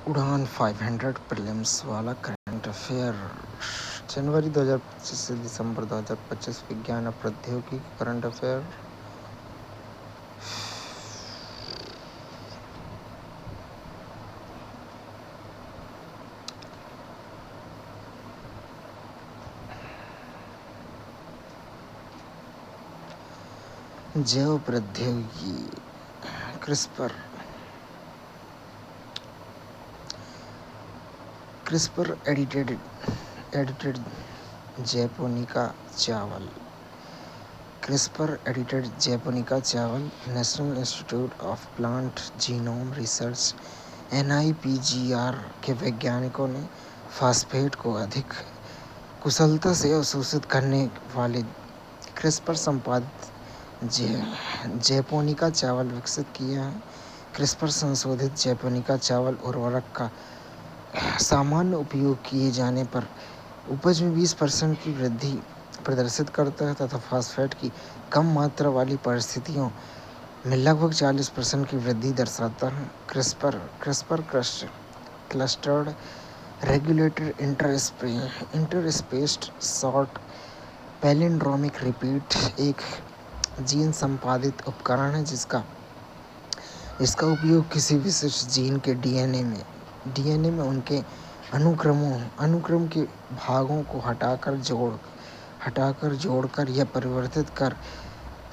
उड़ान 500 प्रीलिम्स वाला current affair जनवरी 2025 से दिसंबर 2025 विज्ञान और प्रौद्योगिकी करंट अफेयर। जैव प्रौद्योगिकी क्रिस्पर एडिटेड जैपोनिका चावल national institute of plant genome research NIPGR के वैज्ञानिकों ने फास्फेट को अधिक कुशलता से अवशोषित करने वाले क्रिस्पर संपादित जैपोनिका चावल विकसित किए हैं। क्रिस्पर संशोधित जैपोनिका चावल उर्वरक का सामान्य उपयोग किए जाने पर उपज में 20% की वृद्धि प्रदर्शित करता है तथा फास्फेट की कम मात्रा वाली परिस्थितियों में लगभग 40% की वृद्धि दर्शाता है। CRISPR clustered regulated interspaced short palindromic repeat एक जीन संपादित उपकरण है जिसका उपयोग किसी विशिष्ट जीन के डीएनए में उनके अनुक्रम के भागों को हटाकर जोड़कर या परिवर्तित कर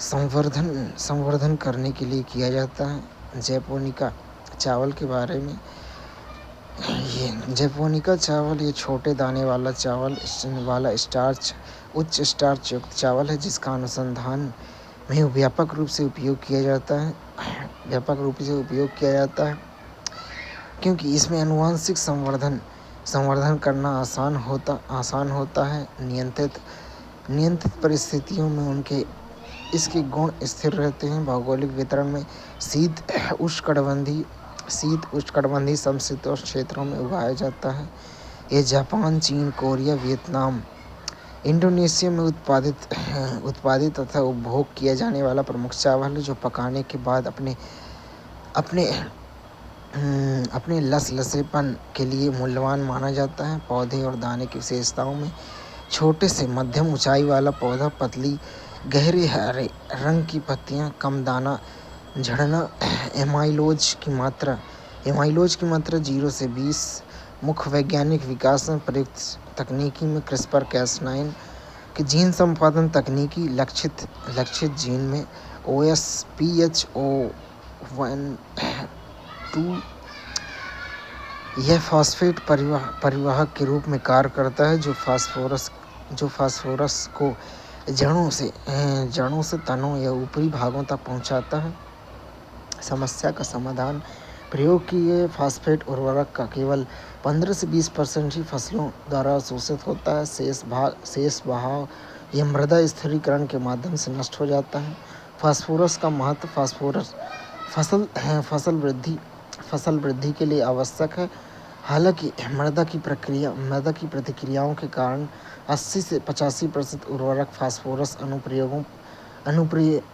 संवर्धन करने के लिए किया जाता है। जैपोनिका चावल के बारे में जैपोनिका चावल ये छोटे दाने वाला उच्च स्टार्च युक्त चावल है जिसका अनुसंधान में व्यापक रूप से उपयोग किया जाता है क्योंकि इसमें आनुवंशिक संवर्धन करना आसान होता है। नियंत्रित परिस्थितियों में इसके गुण स्थिर रहते हैं। भौगोलिक वितरण में शीत उष्णकटिबंधीय समशीतोष्ण क्षेत्रों में उगाया जाता है। यह जापान, चीन, कोरिया, वियतनाम, इंडोनेशिया में उत्पादित तथा उपभोग किया जाने वाला प्रमुख चावल है जो पकाने के बाद अपने लसलसेपन के लिए मूल्यवान माना जाता है। पौधे और दाने की विशेषताओं में छोटे से मध्यम ऊंचाई वाला पौधा, पतली गहरे हरे रंग की पत्तियां, कम दाना झड़ना, एमाइलोज की मात्रा 0 से 20। मुख्य वैज्ञानिक विकास में प्रयुक्त तकनीकी में CRISPR-Cas9 की जीन संपादन तकनीकी लक्षित जीन में OSPHO1-2 यह फास्फेट परिवाहक के रूप में कार्य करता है जो फास्फोरस को जड़ों से तनों या ऊपरी भागों तक पहुंचाता है। समस्या का समाधान प्रयोग किए फास्फेट उर्वरक का केवल 15 से 20% ही फसलों द्वारा अवशोषित होता है। शेष भाग यह मृदा स्थिरीकरण के माध्यम से नष्ट हो जाता है। फास्फोरस का महत्व फसल वृद्धि के लिए आवश्यक है। हालांकि मृदा की प्रतिक्रियाओं के कारण 80 से 85% उर्वरक फास्फोरस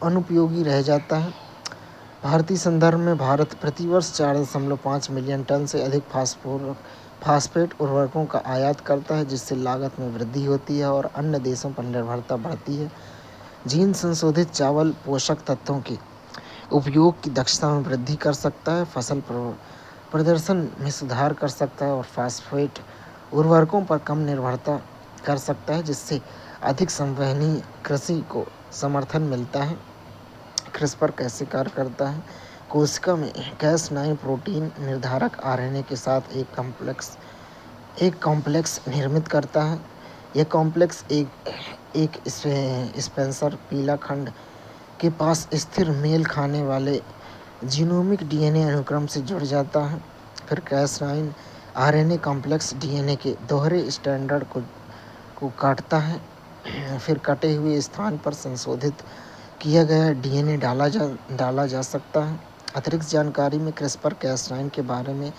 अनुपयोगी रह जाता है। भारतीय संदर्भ में भारत प्रतिवर्ष 4.5 मिलियन टन से अधिक फास्फेट उर्वरकों का आयात करता है जिससे लागत में वृद्धि होती है और अन्य देशों पर निर्भरता बढ़ती है। जीन संशोधित चावल पोषक तत्वों के उपयोग की दक्षता में वृद्धि कर सकता है, फसल प्रदर्शन में सुधार कर सकता है और फास्फेट उर्वरकों पर कम निर्भरता कर सकता है जिससे अधिक संवहनीय कृषि को समर्थन मिलता है। CRISPR कैसे कार्य करता है? कोशिका में Cas9 प्रोटीन निर्धारक RNA के साथ एक कॉम्प्लेक्स निर्मित करता है। यह कॉम्प्लेक्स एक स्पेंसर पीला खंड के पास स्थिर मेल खाने वाले जीनोमिक DNA अनुक्रम से जुड़ जाता है। फिर Cas9 RNA कॉम्प्लेक्स DNA के दोहरे स्ट्रैंड को काटता है। फिर कटे हुए स्थान पर संशोधित किया गया DNA डाला जा सकता है। अतिरिक्त जानकारी में CRISPR-Cas9 के बारे में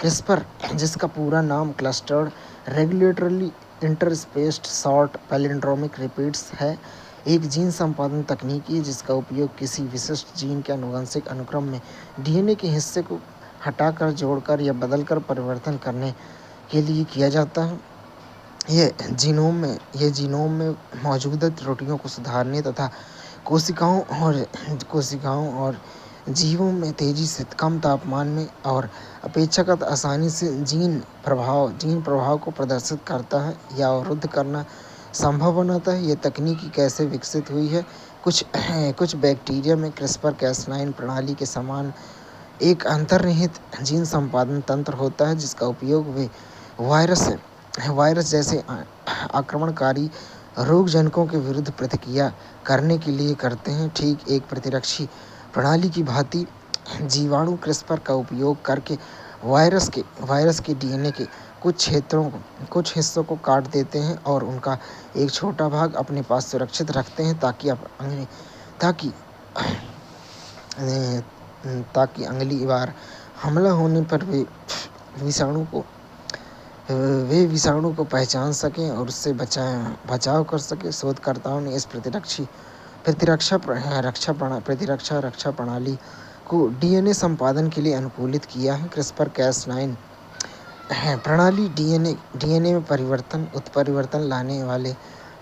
CRISPR, जिसका पूरा नाम clustered regularly interspaced short palindromic repeats है, एक जीन संपादन तकनीकी है जिसका उपयोग किसी विशिष्ट जीन के आनुवंशिक अनुक्रम में DNA के हिस्से को हटाकर, जोड़कर या बदलकर परिवर्तन करने के लिए किया जाता है। ये जीनोम में मौजूदा त्रुटियों को सुधारने तथा कोशिकाओं और जीवों में तेजी से कम तापमान में और अपेक्षाकृत आसानी से जीन प्रभाव को प्रदर्शित करता है या अवरुद्ध करना संभव बनाता है। ये तकनीकी कैसे विकसित हुई है? कुछ बैक्टीरिया में क्रिस्पर-cas9 प्रणाली के समान एक अंतर्निहित जीन संपादन तंत्र होता है जिसका उपयोग वे वायरस जैसे आक्रमणकारी रोगजनकों के विरुद्ध प्रतिक्रिया करने के लिए करते हैं। ठीक एक प्रतिरक्षी प्रणाली की भांति जीवाणु क्रिस्पर का उपयोग करके वायरस के डीएनए के कुछ हिस्सों को काट देते हैं और उनका एक छोटा भाग अपने पास सुरक्षित रखते हैं ताकि अगली बार हमला होने पर वे विषाणु को पहचान सकें और उससे बचाव कर सकें। शोधकर्ताओं ने इस प्रतिरक्षा रक्षा प्रणाली को डीएनए संपादन के लिए अनुकूलित किया है। क्रिस्पर-cas9 प्रणाली डीएनए में उत्परिवर्तन लाने वाले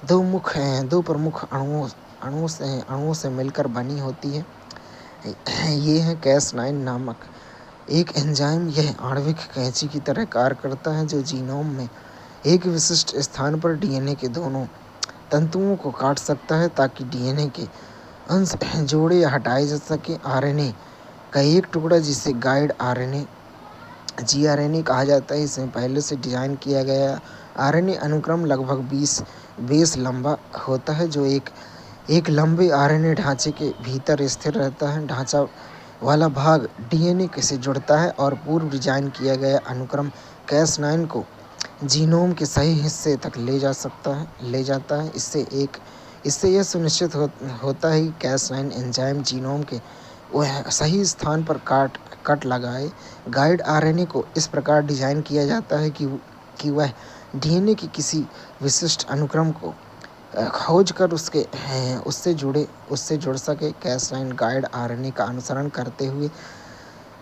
दो प्रमुख अणुओं से मिलकर बनी होती है। ये है cas9 नामक एक एंजाइम। यह आणविक कैंची की तरह कार्य करता है जो जीनोम में एक विशिष्ट स्थान पर डीएनए के दोनों तंतुओं को काट सकता है ताकि डीएनए के अंश जोड़े या हटाए जा सके। आरएनए का एक टुकड़ा जिसे गाइड जीआरएनए कहा जाता है, इसमें पहले से डिजाइन किया गया आरएनए अनुक्रम लगभग 20 बेस लंबा होता है जो एक लंबे आरएनए ढांचे के भीतर स्थिर रहता है। ढांचा वाला भाग डीएनए से जुड़ता है और पूर्व डिजाइन किया गया अनुक्रम cas9 को जीनोम के सही हिस्से तक ले जाता है। इससे यह सुनिश्चित होता है कि cas9 एंजाइम जीनोम के वह सही स्थान पर कट लगाए। गाइड आरएनए को इस प्रकार डिजाइन किया जाता है कि वह डीएनए के किसी विशिष्ट अनुक्रम को खोज कर उससे जुड़ सके। cas9 गाइड आरएनए का अनुसरण करते हुए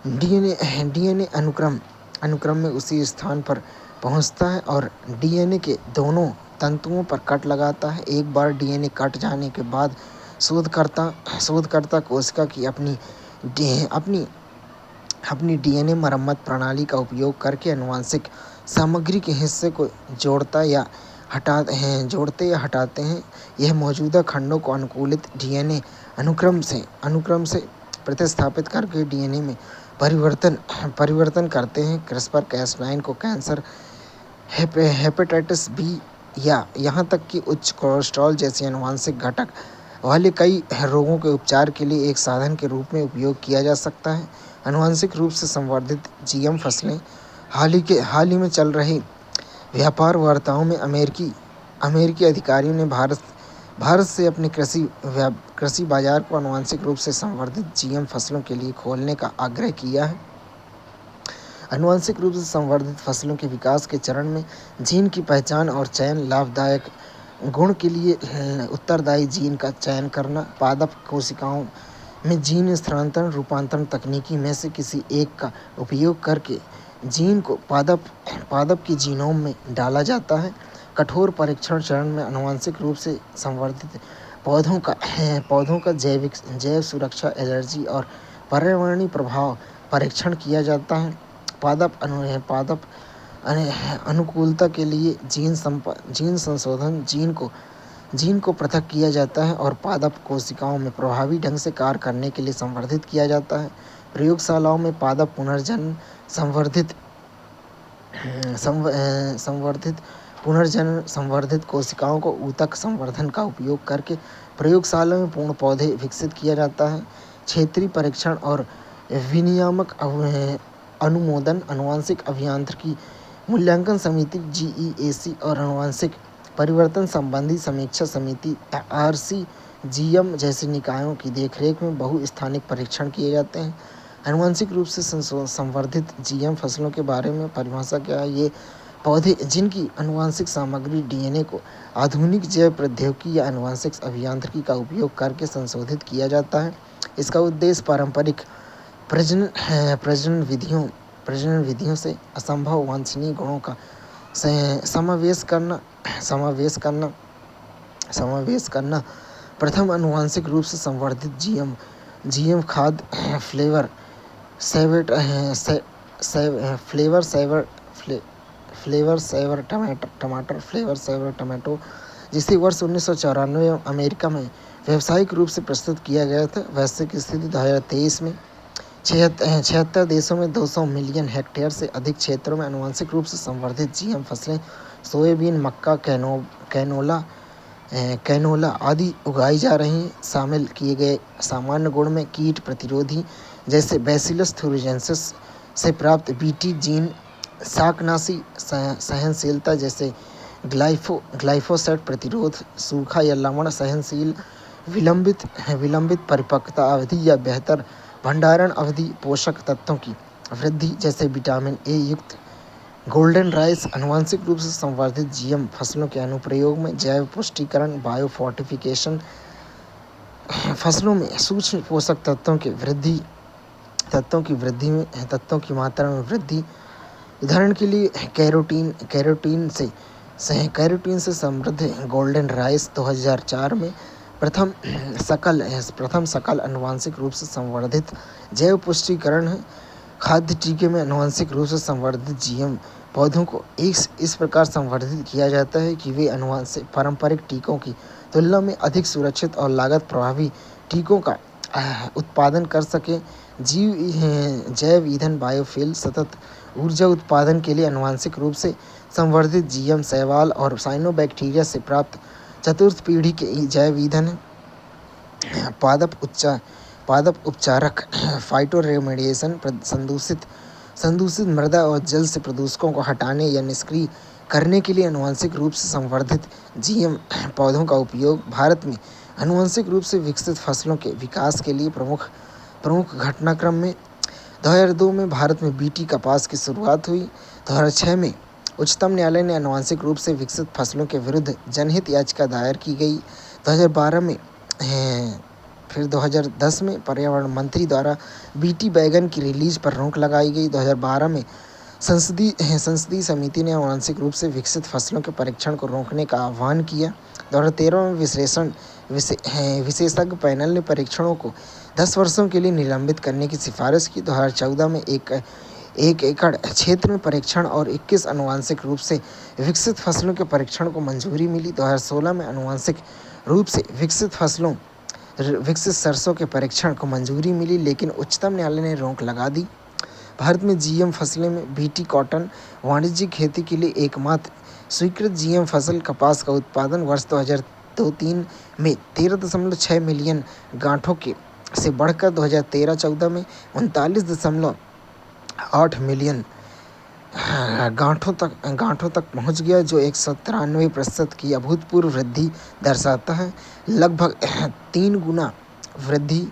डीएनए अनुक्रम में उसी स्थान पर पहुंचता है और डीएनए के दोनों तंतुओं पर कट लगाता है। एक बार डीएनए कट जाने के बाद शोधकर्ता कोशिका की अपनी डीएनए मरम्मत प्रणाली का उपयोग करके आनुवंशिक सामग्री के हिस्से को जोड़ते या हटाते हैं। यह मौजूदा खंडों को अनुकूलित डीएनए अनुक्रम से प्रतिस्थापित करके डीएनए में परिवर्तन करते हैं। क्रिस्पर-cas9 को कैंसर, हेपेटाइटिस बी या यहाँ तक कि उच्च कोलेस्ट्रॉल जैसे आनुवंशिक घटक वाले कई रोगों के उपचार के लिए एक साधन के रूप में उपयोग किया जा सकता है। आनुवंशिक रूप से संवर्धित जीएम फसलें हाल ही में चल रही व्यापार वार्ताओं में अमेरिकी अधिकारियों ने भारत से अपने कृषि बाजार को आनुवंशिक रूप से संवर्धित जीएम फसलों के लिए खोलने का आग्रह किया है। आनुवंशिक रूप से संवर्धित फसलों के विकास के चरण में जीन की पहचान और चयन, लाभदायक गुण के लिए उत्तरदायी जीन का चयन करना, पादप कोशिकाओं में जीन स्थानांतरण रूपांतरण तकनीकी में से किसी एक का उपयोग करके जीन को पादप की जीनोम में डाला जाता है। कठोर परीक्षण चरण में आनुवंशिक रूप से संवर्धित पौधों का जैव सुरक्षा, एलर्जी और पर्यावरणीय प्रभाव परीक्षण किया जाता है। पादप अनुकूलता के लिए जीन संशोधन जीन को पृथक किया जाता है और पादप कोशिकाओं में प्रभावी ढंग से कार्य करने के लिए संवर्धित किया जाता है। प्रयोगशालाओं में पादप पुनर्जनन संवर्धित कोशिकाओं को ऊतक संवर्धन का उपयोग करके प्रयोगशाला में पूर्ण पौधे विकसित किया जाता है। क्षेत्रीय परीक्षण और विनियामक अनुमोदन, आनुवंशिक अभियांत्रिकी मूल्यांकन समिति GEAC और आनुवंशिक परिवर्तन संबंधी समीक्षा समिति RCGM जैसे निकायों की देखरेख में बहुस्थानिक परीक्षण किए जाते हैं। आनुवंशिक रूप से संवर्धित जीएम फसलों के बारे में परिभाषा क्या है? ये पौधे जिनकी आनुवंशिक सामग्री डीएनए को आधुनिक जैव प्रौद्योगिकी या आनुवंशिक अभियांत्रिकी का उपयोग करके संशोधित किया जाता है। इसका उद्देश्य प्रजनन विधियों से असंभव वांछनीय गुणों का समावेश करना समावेश करना समावेश करना प्रथम आनुवंशिक रूप से संवर्धित जीएम खाद्य सेवेट Flavr Savr Flavr Savr tomato जिसे वर्ष 1994 में अमेरिका में व्यावसायिक रूप से प्रस्तुत किया गया था। वैश्विक स्थिति 2023 में 76 देशों में 200 मिलियन हेक्टेयर से अधिक क्षेत्रों में आनुवंशिक रूप से संवर्धित जीएम फसलें सोयाबीन, मक्का, कैनोला आदि उगाई जा रही हैं। शामिल किए गए सामान्य गुण में कीट प्रतिरोधी जैसे बैसिलस थुरिजेंसिस से प्राप्त बीटी जीन, शाकनाशी सहनशीलता जैसे ग्लाइफोसेट प्रतिरोध, सूखा या लवण सहनशील, विलंबित परिपक्वता अवधि या बेहतर भंडारण अवधि, पोषक तत्वों की वृद्धि जैसे विटामिन ए युक्त गोल्डन राइस। आनुवंशिक रूप से संवर्धित जीएम फसलों के अनुप्रयोग में जैव पुष्टिकरण, बायोफोर्टिफिकेशन, फसलों में सूक्ष्म पोषक तत्वों की मात्रा में वृद्धि। उदाहरण के लिए कैरोटीन से समृद्ध गोल्डन राइस 2004 में प्रथम सकल आनुवंशिक रूप से संवर्धित जैव पुष्टिकरण है। खाद्य टीके में आनुवंशिक रूप से संवर्धित जीएम पौधों को इस प्रकार संवर्धित किया जाता है कि वे पारंपरिक टीकों की तुलना में अधिक सुरक्षित और लागत प्रभावी टीकों का उत्पादन कर सकें। जैव ईंधन बायोफ्यूल सतत ऊर्जा उत्पादन के लिए आनुवंशिक रूप से संवर्धित जीएम शैवाल और साइनोबैक्टीरिया से प्राप्त चतुर्थ पीढ़ी के जैव ईंधन है। पादप उपचारक फाइटोरेमेडिएशन संदूषित मृदा और जल से प्रदूषकों को हटाने या निष्क्रिय करने के लिए आनुवंशिक रूप से संवर्धित जीएम पौधों का उपयोग। भारत में आनुवंशिक रूप से विकसित फसलों के विकास के लिए प्रमुख घटनाक्रम में 2002 में भारत में बीटी कपास की शुरुआत हुई। 2006 में उच्चतम न्यायालय ने आनुवंशिक रूप से विकसित फसलों के विरुद्ध जनहित याचिका दायर की गई। 2012 में फिर 2010 में पर्यावरण मंत्री द्वारा बीटी बैगन की रिलीज पर रोक लगाई गई। 2012 में संसदीय समिति ने आनुवंशिक रूप से विकसित फसलों के परीक्षण को रोकने का आह्वान किया। 2013 में विशेषज्ञ पैनल ने परीक्षणों को 10 वर्षों के लिए निलंबित करने की सिफारिश की। 2014 में एक एकड़ क्षेत्र में परीक्षण और 21 आनुवंशिक रूप से विकसित फसलों के परीक्षण को मंजूरी मिली। 2016 में आनुवंशिक रूप से विकसित सरसों के परीक्षण को मंजूरी मिली, लेकिन उच्चतम न्यायालय ने रोक लगा दी। भारत में जीएम फसलें में बीटी कॉटन वाणिज्यिक खेती के लिए एकमात्र स्वीकृत जीएम फसल कपास का उत्पादन वर्ष 2002-03 में 13.6 मिलियन गांठों से बढ़कर 2013-14 में 39.8 मिलियन गांठों तक पहुंच गया, जो 193% की अभूतपूर्व वृद्धि दर्शाता है। लगभग 3 गुना वृद्धि।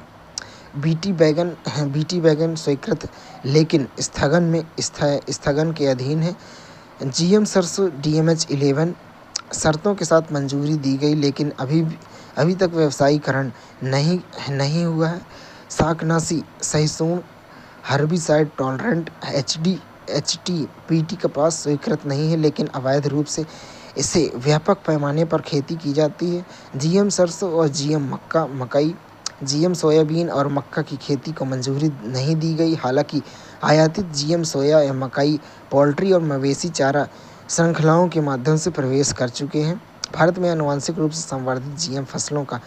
बीटी बैगन स्वीकृत लेकिन स्थगन के अधीन है। जीएम सरसों DMH 11 शर्तों के साथ मंजूरी दी गई, लेकिन अभी तक व्यवसायीकरण नहीं हुआ है। शाकनाशी सहिष्णु हर्बिसाइड टॉलरेंट HT बीटी कपास स्वीकृत नहीं है, लेकिन अवैध रूप से इसे व्यापक पैमाने पर खेती की जाती है। जीएम सरसों और जीएम मकई, जीएम सोयाबीन और मक्का की खेती को मंजूरी नहीं दी गई। हालांकि आयातित जीएम सोया या मकई पोल्ट्री और मवेशी चारा श्रृंखलाओं के माध्यम से प्रवेश कर चुके हैं। भारत में आनुवंशिक रूप से संवर्धित जीएम फसलों का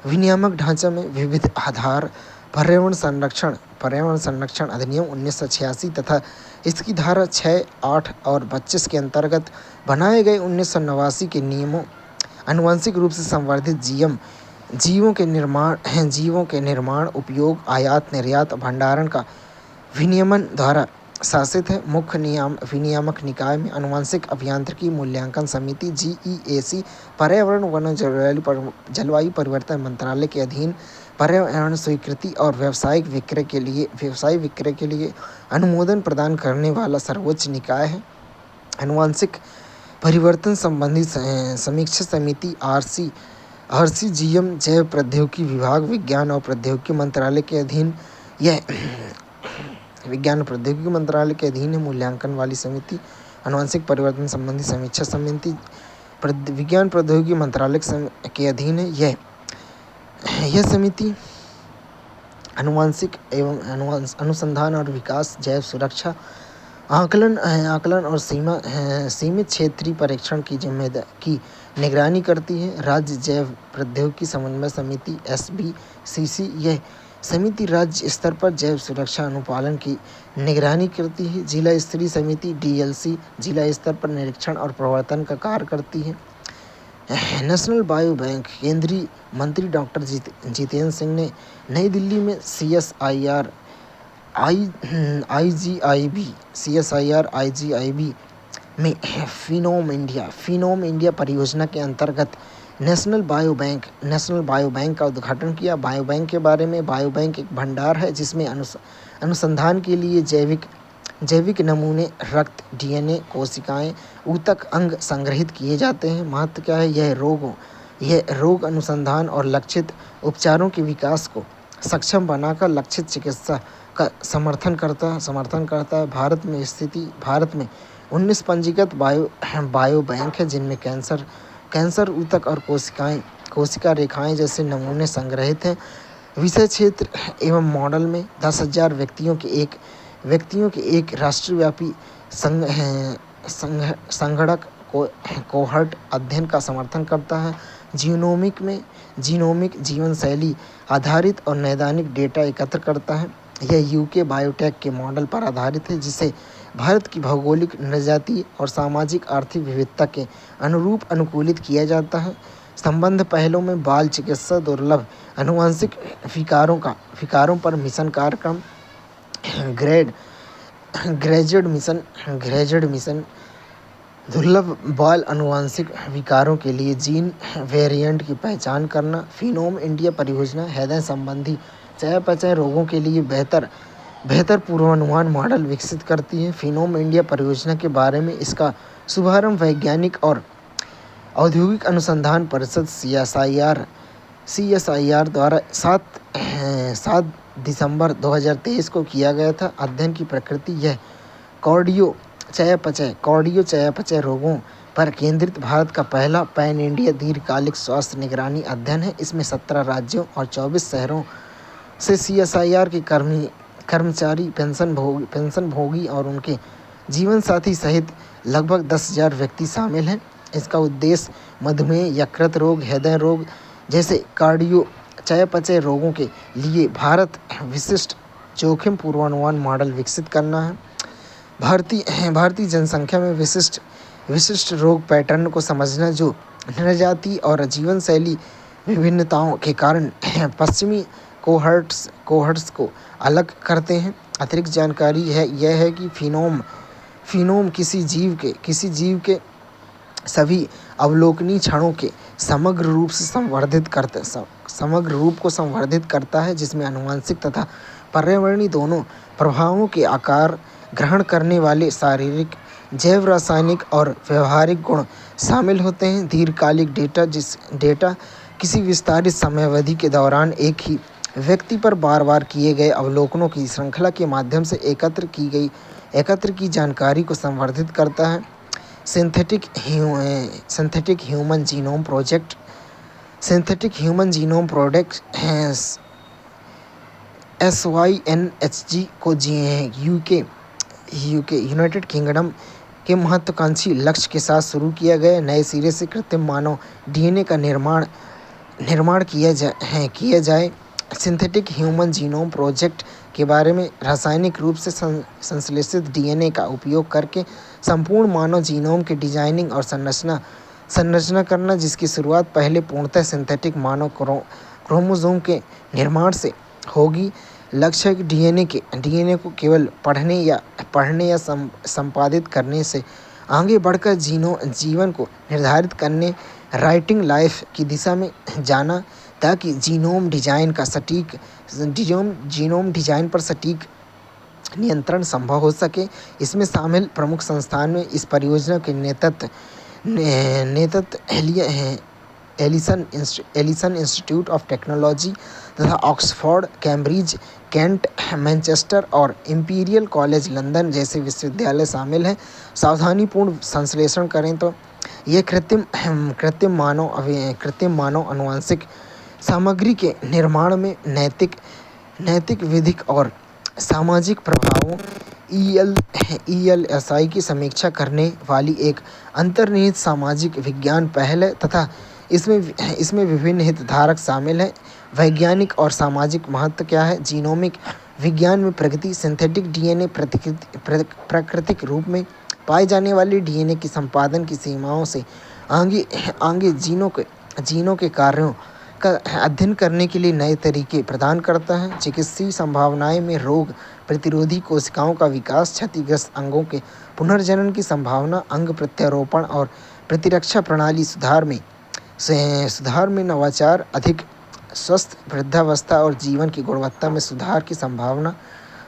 विनियामक ढांचा में विविध आधार पर्यावरण संरक्षण अधिनियम 1986 तथा इसकी धारा 6, 8 और 25 के अंतर्गत बनाए गए 1989 के नियमों आनुवंशिक रूप से संवर्धित जीवों के निर्माण, उपयोग, आयात, निर्यात, भंडारण का विनियमन द्वारा शासित है। मुख्य विनियामक निकाय में आनुवंशिक अभियांत्रिकी मूल्यांकन समिति GEAC, पर्यावरण, वन और जलवायु परिवर्तन मंत्रालय के अधीन पर्यावरण स्वीकृति और व्यावसायिक विक्रय के लिए अनुमोदन प्रदान करने वाला सर्वोच्च निकाय है। आनुवंशिक परिवर्तन संबंधी समीक्षा समिति RCGM जैव प्रौद्योगिकी विभाग, विज्ञान और प्रौद्योगिकी मंत्रालय के अधीन यह विज्ञान और प्रौद्योगिकी मंत्रालय के अधीन है। मूल्यांकन वाली समिति, आनुवंशिक परिवर्तन संबंधी समीक्षा समिति विज्ञान प्रौद्योगिकी मंत्रालय के अधीन है। यह समिति आनुवंशिक एवं अनुसंधान और विकास, जैव सुरक्षा, आकलन और सीमित क्षेत्रीय परीक्षण की निगरानी करती है। राज्य जैव प्रौद्योगिकी समन्वय समिति SBCC, यह समिति राज्य स्तर पर जैव सुरक्षा अनुपालन की निगरानी करती है। जिला स्तरीय समिति DLC जिला स्तर पर निरीक्षण और प्रवर्तन का कार्य करती है। नेशनल बायो बैंक, केंद्रीय मंत्री डॉक्टर जितेंद्र सिंह ने नई दिल्ली में CSIR IGIB में फिनोम इंडिया परियोजना के अंतर्गत नेशनल बायो बैंक का उद्घाटन किया। बायो बैंक के बारे में, बायो बैंक एक भंडार है जिसमें अनुसंधान के लिए जैविक नमूने, रक्त, DNA, कोशिकाएं, ऊतक, अंग संग्रहित किए जाते हैं। महत्व क्या है? यह रोग अनुसंधान और लक्षित उपचारों के विकास को सक्षम बनाकर लक्षित चिकित्सा का समर्थन करता है। भारत में 19 पंजीकृत बायो बैंक है जिनमें कैंसर, ऊतक और कोशिका रेखाएं जैसे नमूने संग्रहित हैं। विषय क्षेत्र एवं मॉडल में 10,000 व्यक्तियों के एक राष्ट्रव्यापी संगणक कोहर्ट अध्ययन का समर्थन करता है। जीनोमिक जीवन शैली आधारित और नैदानिक डेटा एकत्र करता है। यह UK बायोटेक के मॉडल पर आधारित है जिसे भारत की भौगोलिक, जनजातीय और सामाजिक आर्थिक विविधता के अनुरूप अनुकूलित किया जाता है। संबंध पहलों में बाल चिकित्सा, दुर्लभ आनुवंशिक विकारों पर मिशन कार्यक्रम, ग्रेजुएट मिशन, दुर्लभ बाल आनुवंशिक विकारों के लिए जीन वेरिएंट की पहचान करना। फिनोम इंडिया परियोजना हृदय संबंधी चयापचय रोगों के लिए बेहतर पूर्वानुमान मॉडल विकसित करती है। फिनोम इंडिया परियोजना के बारे में इसका शुभारंभ वैज्ञानिक और औद्योगिक अनुसंधान परिषद CSIR द्वारा 7 दिसंबर 2023 को किया गया था। अध्ययन की प्रकृति, यह कार्डियो चयापचय रोगों पर केंद्रित भारत का पहला पैन इंडिया दीर्घकालिक स्वास्थ्य निगरानी अध्ययन है। इसमें 17 राज्यों और 24 शहरों से CSIR के कर्मचारी, पेंशनभोगी और उनके जीवन साथी सहित लगभग 10,000 व्यक्ति शामिल हैं। इसका उद्देश्य मधुमेह, यकृत रोग, हृदय रोग जैसे कार्डियो चयापचय रोगों के लिए विशिष्ट जोखिम पूर्वानुमान मॉडल विकसित करना है। भारतीय जनसंख्या में विशिष्ट रोग पैटर्न को समझना जो जनजाति और जीवन शैली विभिन्नताओं के कारण पश्चिमी कोहर्ट्स को अलग करते हैं। अतिरिक्त जानकारी यह है कि फिनोम किसी जीव के सभी अवलोकनीय क्षणों के समग्र रूप को संवर्धित करता है जिसमें आनुवंशिक तथा पर्यावरणीय दोनों प्रभावों के आकार ग्रहण करने वाले शारीरिक, जैव रासायनिक और व्यवहारिक गुण शामिल होते हैं। दीर्घकालिक डेटा किसी विस्तारित समयावधि के दौरान एक ही व्यक्ति पर बार किए गए अवलोकनों की श्रृंखला के माध्यम से एकत्र की जानकारी को संवर्धित करता है। Synthetic human genome project SYNHG को यूनाइटेड किंगडम के महत्वाकांक्षी लक्ष्य के साथ शुरू किया गया। नए सिरे से कृत्रिम मानव DNA का निर्माण किया जाए। सिंथेटिक ह्यूमन जीनोम प्रोजेक्ट के बारे में रासायनिक रूप से संश्लेषित DNA का उपयोग करके संपूर्ण मानव जीनोम के डिजाइनिंग और संरचना करना, जिसकी शुरुआत पहले पूर्णतः सिंथेटिक मानव क्रोमोसोम के निर्माण से होगी। लक्ष्य है कि DNA को केवल पढ़ने या संपादित करने से आगे बढ़कर जीवन को निर्धारित करने, राइटिंग लाइफ की दिशा में जाना, ताकि जीनोम डिजाइन पर सटीक नियंत्रण संभव हो सके। इसमें शामिल प्रमुख संस्थान में इस परियोजना के नेतृत्व एलिसन इंस्टीट्यूट ऑफ टेक्नोलॉजी, तथा ऑक्सफोर्ड, कैम्ब्रिज, कैंट, मैनचेस्टर और इंपीरियल कॉलेज लंदन जैसे विश्वविद्यालय शामिल हैं। सावधानीपूर्ण संश्लेषण करें तो ये कृत्रिम मानव आनुवंशिक सामग्री के निर्माण में नैतिक, विधिक और सामाजिक प्रभावों ELSI की समीक्षा करने वाली एक अंतर्निहित सामाजिक विज्ञान पहल है तथा इसमें विभिन्न हितधारक शामिल हैं। वैज्ञानिक और सामाजिक महत्व क्या है? जीनोमिक विज्ञान में प्रगति, सिंथेटिक डीएनए प्राकृतिक रूप में पाए जाने वाले डीएनए की संपादन की सीमाओं से आगे जीनों के कार्यों का अध्ययन करने के लिए नए तरीके प्रदान करता है। चिकित्सीय संभावनाएं में रोग प्रतिरोधी कोशिकाओं का विकास, क्षतिग्रस्त अंगों के पुनर्जनन की संभावना, अंग प्रत्यारोपण और प्रतिरक्षा प्रणाली सुधार में नवाचार, अधिक स्वस्थ वृद्धावस्था और जीवन की गुणवत्ता में सुधार की संभावना।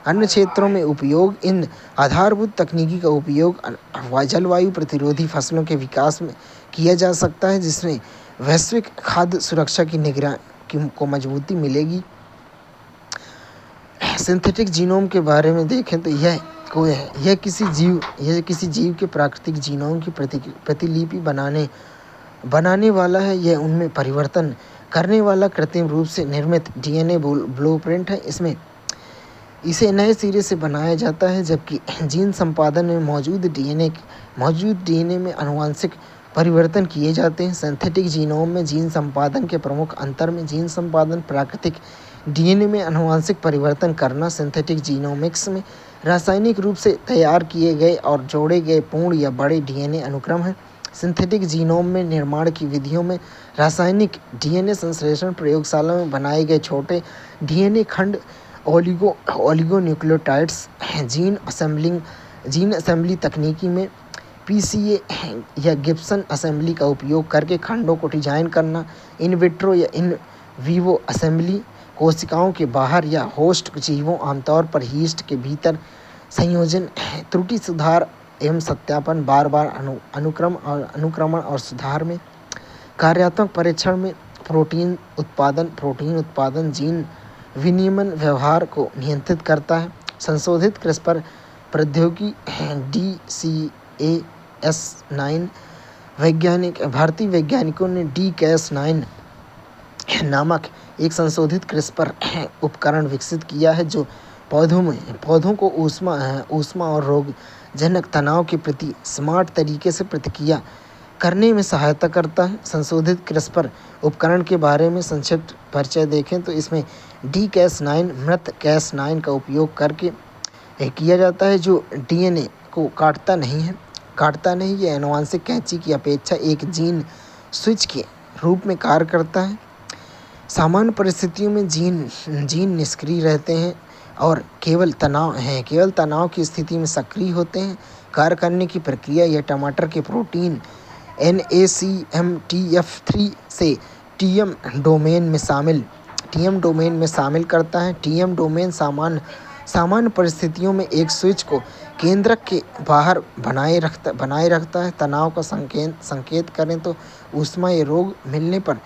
अन्य क्षेत्रों में उपयोग, इन आधारभूत तकनीकी का उपयोग जलवायु प्रतिरोधी फसलों के विकास में किया जा सकता है, जिसमें वैश्विक खाद्य सुरक्षा की निगरानी को मजबूती मिलेगी। सिंथेटिक जीनोम के बारे में देखें तो यह किसी जीव के प्राकृतिक जीनोम की प्रतिलिपि बनाने वाला है। यह उनमें परिवर्तन करने वाला कृत्रिम रूप से निर्मित डीएनए ब्लूप्रिंट है। इसे नए सिरे से बनाया जाता है, जबकि जीन संपादन में मौजूद डीएनए में आनुवंशिक परिवर्तन किए जाते हैं। सिंथेटिक जीनोम में जीन संपादन के प्रमुख अंतर में जीन संपादन प्राकृतिक डीएनए में आनुवंशिक परिवर्तन करना, सिंथेटिक जीनोमिक्स में रासायनिक रूप से तैयार किए गए और जोड़े गए पूर्ण या बड़े डीएनए अनुक्रम है। सिंथेटिक जीनोम में निर्माण की विधियों में रासायनिक डीएनए संश्लेषण, प्रयोगशाला में बनाए गए छोटे डीएनए खंड, ओलिगोन्यूक्लियोटाइड्स, जीन असेंबली तकनीकी में पीसीए या गिब्सन असेंबली का उपयोग करके खंडों को डिजाइन करना, इन विट्रो या इन वीवो असेंबली, कोशिकाओं के बाहर या होस्ट जीवों आमतौर पर यीस्ट के भीतर संयोजन, त्रुटि सुधार एवं सत्यापन, बार-बार अनुक्रमण और सुधार में, कार्यात्मक परीक्षण में, प्रोटीन उत्पादन, जीन विनियमन व्यवहार को नियंत्रित करता है। संशोधित क्रिस्पर प्रौद्योगिकी DCAS9 भारतीय वैज्ञानिकों ने DCAS9 नामक एक संशोधित क्रिस्पर उपकरण विकसित किया है, जो पौधों को ऊष्मा और रोगजनक तनाव के प्रति स्मार्ट तरीके से प्रतिक्रिया करने में सहायता करता है। संशोधित क्रिस्पर उपकरण के बारे में संक्षिप्त परिचय देखें तो इसमें DCAS9 मृत Cas9 का उपयोग करके किया जाता है, जो डीएनए को काटता नहीं। यह आनुवंशिक कैंची की अपेक्षा एक जीन स्विच के रूप में कार्य करता है। सामान्य परिस्थितियों में जीन निष्क्रिय रहते हैं और केवल तनाव की स्थिति में सक्रिय होते हैं। कार्य करने की प्रक्रिया यह टमाटर के प्रोटीन NACMTF3 से TM डोमेन में शामिल करता है। TM डोमेन सामान्य परिस्थितियों में एक स्विच को केंद्रक के बाहर बनाए रखता है। तनाव का संकेत करें तो ऊष्मा या रोग मिलने पर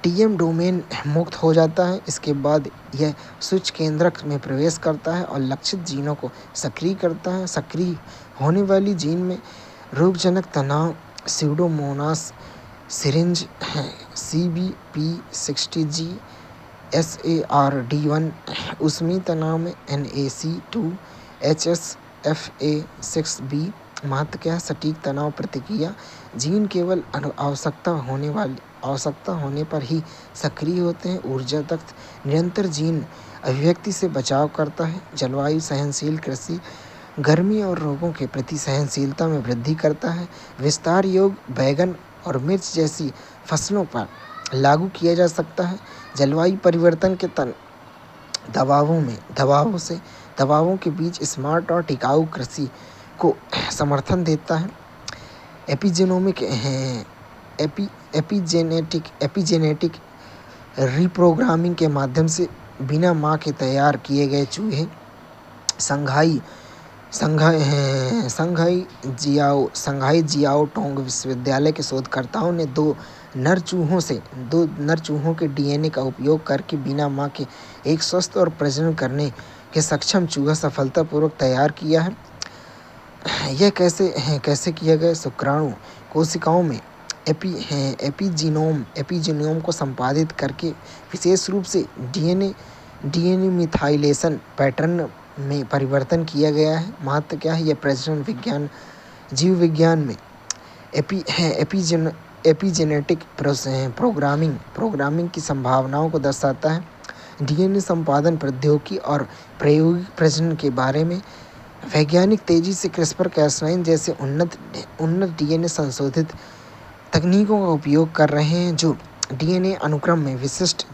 TM डोमेन मुक्त हो जाता है। इसके बाद यह स्विच केंद्रक में प्रवेश करता है और लक्षित जीनों को सक्रिय करता है। सक्रिय होने वाली जीन में रोगजनक तनाव स्यूडोमोनास सिरिंज CBP60G, SARD1 ऊष्मीय तनाव में NAC2, HSFA6B। महत्व क्या है? सटीक तनाव प्रतिक्रिया, जीन केवल आवश्यकता होने पर ही सक्रिय होते हैं। ऊर्जा तत्व, निरंतर जीन अभिव्यक्ति से बचाव करता है। जलवायु सहनशील कृषि, गर्मी और रोगों के प्रति सहनशीलता में वृद्धि करता है। विस्तार योग्य बैगन और मिर्च जैसी फसलों पर लागू किया जा सकता है। जलवायु परिवर्तन के दबावों के बीच स्मार्ट और टिकाऊ कृषि को समर्थन देता है। एपिजेनेटिक रिप्रोग्रामिंग के माध्यम से बिना मां के तैयार किए गए चूहे, संघाई जियाओ टोंग विश्वविद्यालय के शोधकर्ताओं ने 2 दो नर चूहों के डीएनए का उपयोग करके बिना मां के एक स्वस्थ और प्रजनन करने के सक्षम चूहा सफलतापूर्वक तैयार किया है। यह कैसे किया गया? शुक्राणु कोशिकाओं में एपिजीनोम को संपादित करके विशेष रूप से डीएनए मिथाइलेशन पैटर्न में परिवर्तन किया गया है। महत्व क्या है? यह प्रजनन विज्ञान, जीव विज्ञान में एपिजेनेटिक प्रोग्रामिंग की संभावनाओं को दर्शाता है। डीएनए संपादन प्रौद्योगिकी और प्रायोगिक प्रजनन के बारे में वैज्ञानिक तेजी से CRISPR-Cas9 जैसे उन्नत डीएनए संशोधित तकनीकों का उपयोग कर रहे हैं, जो डीएनए अनुक्रम में विशिष्ट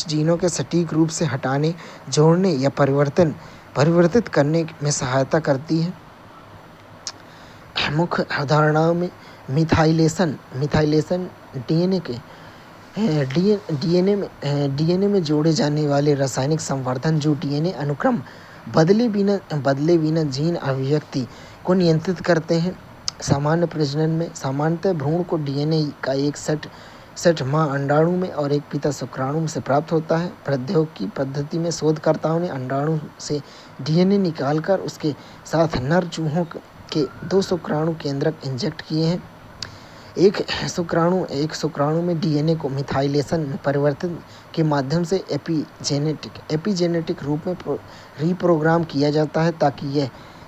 जीनों के सटीक रूप से हटाने, जोड़ने या परिवर्तित करने में सहायता करती है। मुख्य अवधारणाओं में मिथाइलेशन डीएनए में जोड़े जाने वाले रासायनिक संवर्धन जो डीएनए अनुक्रम बदले बिना जीन अभिव्यक्ति को नियंत्रित करते हैं। सामान्य प्रजनन में सामान्यतः भ्रूण को डीएनए का एक सेट मां अंडाणु में और एक पिता शुक्राणु से प्राप्त होता है। प्रौद्योगिकी पद्धति में शोधकर्ताओं ने अंडाणु से डीएनए निकालकर उसके साथ नर चूहों के 2 शुक्राणु केंद्रक इंजेक्ट किए हैं। एक शुक्राणु में डीएनए को मिथाइलेशन में परिवर्तन के माध्यम से एपिजेनेटिक रूप में रिप्रोग्राम किया जाता है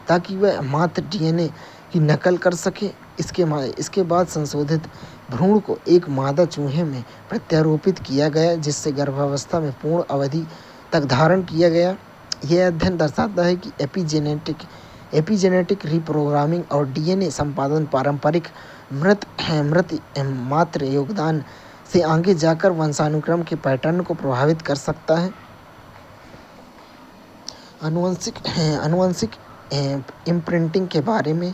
ताकि वह मात्र डीएनए की नकल कर सके। इसके बाद संशोधित भ्रूण को एक मादा चूहे में प्रत्यारोपित किया गया, जिससे गर्भावस्था में पूर्ण अवधि तक धारण किया गया। यह अध्ययन दर्शाता है कि एपिजेनेटिक रिप्रोग्रामिंग और डीएनए संपादन पारंपरिक मृत मात्र योगदान से आगे जाकर वंशानुक्रम के पैटर्न को प्रभावित कर सकता है। आनुवंशिक इम्प्रिंटिंग के बारे में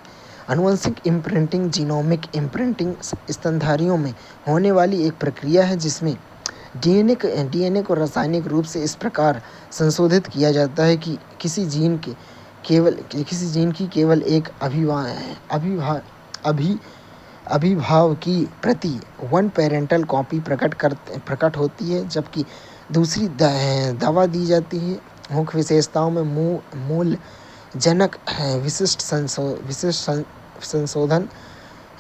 आनुवंशिक इम्प्रिंटिंग जीनोमिक इम्प्रिंटिंग स्तनधारियों में होने वाली एक प्रक्रिया है जिसमें डीएनए को रासायनिक रूप से इस प्रकार संशोधित किया जाता है कि किसी जीन की केवल एक अभिभाव की प्रति वन पेरेंटल कॉपी प्रकट होती है, जबकि दूसरी दवा दी जाती है। मुख्य विशेषताओं में मूल जनक विशिष्ट संशोधन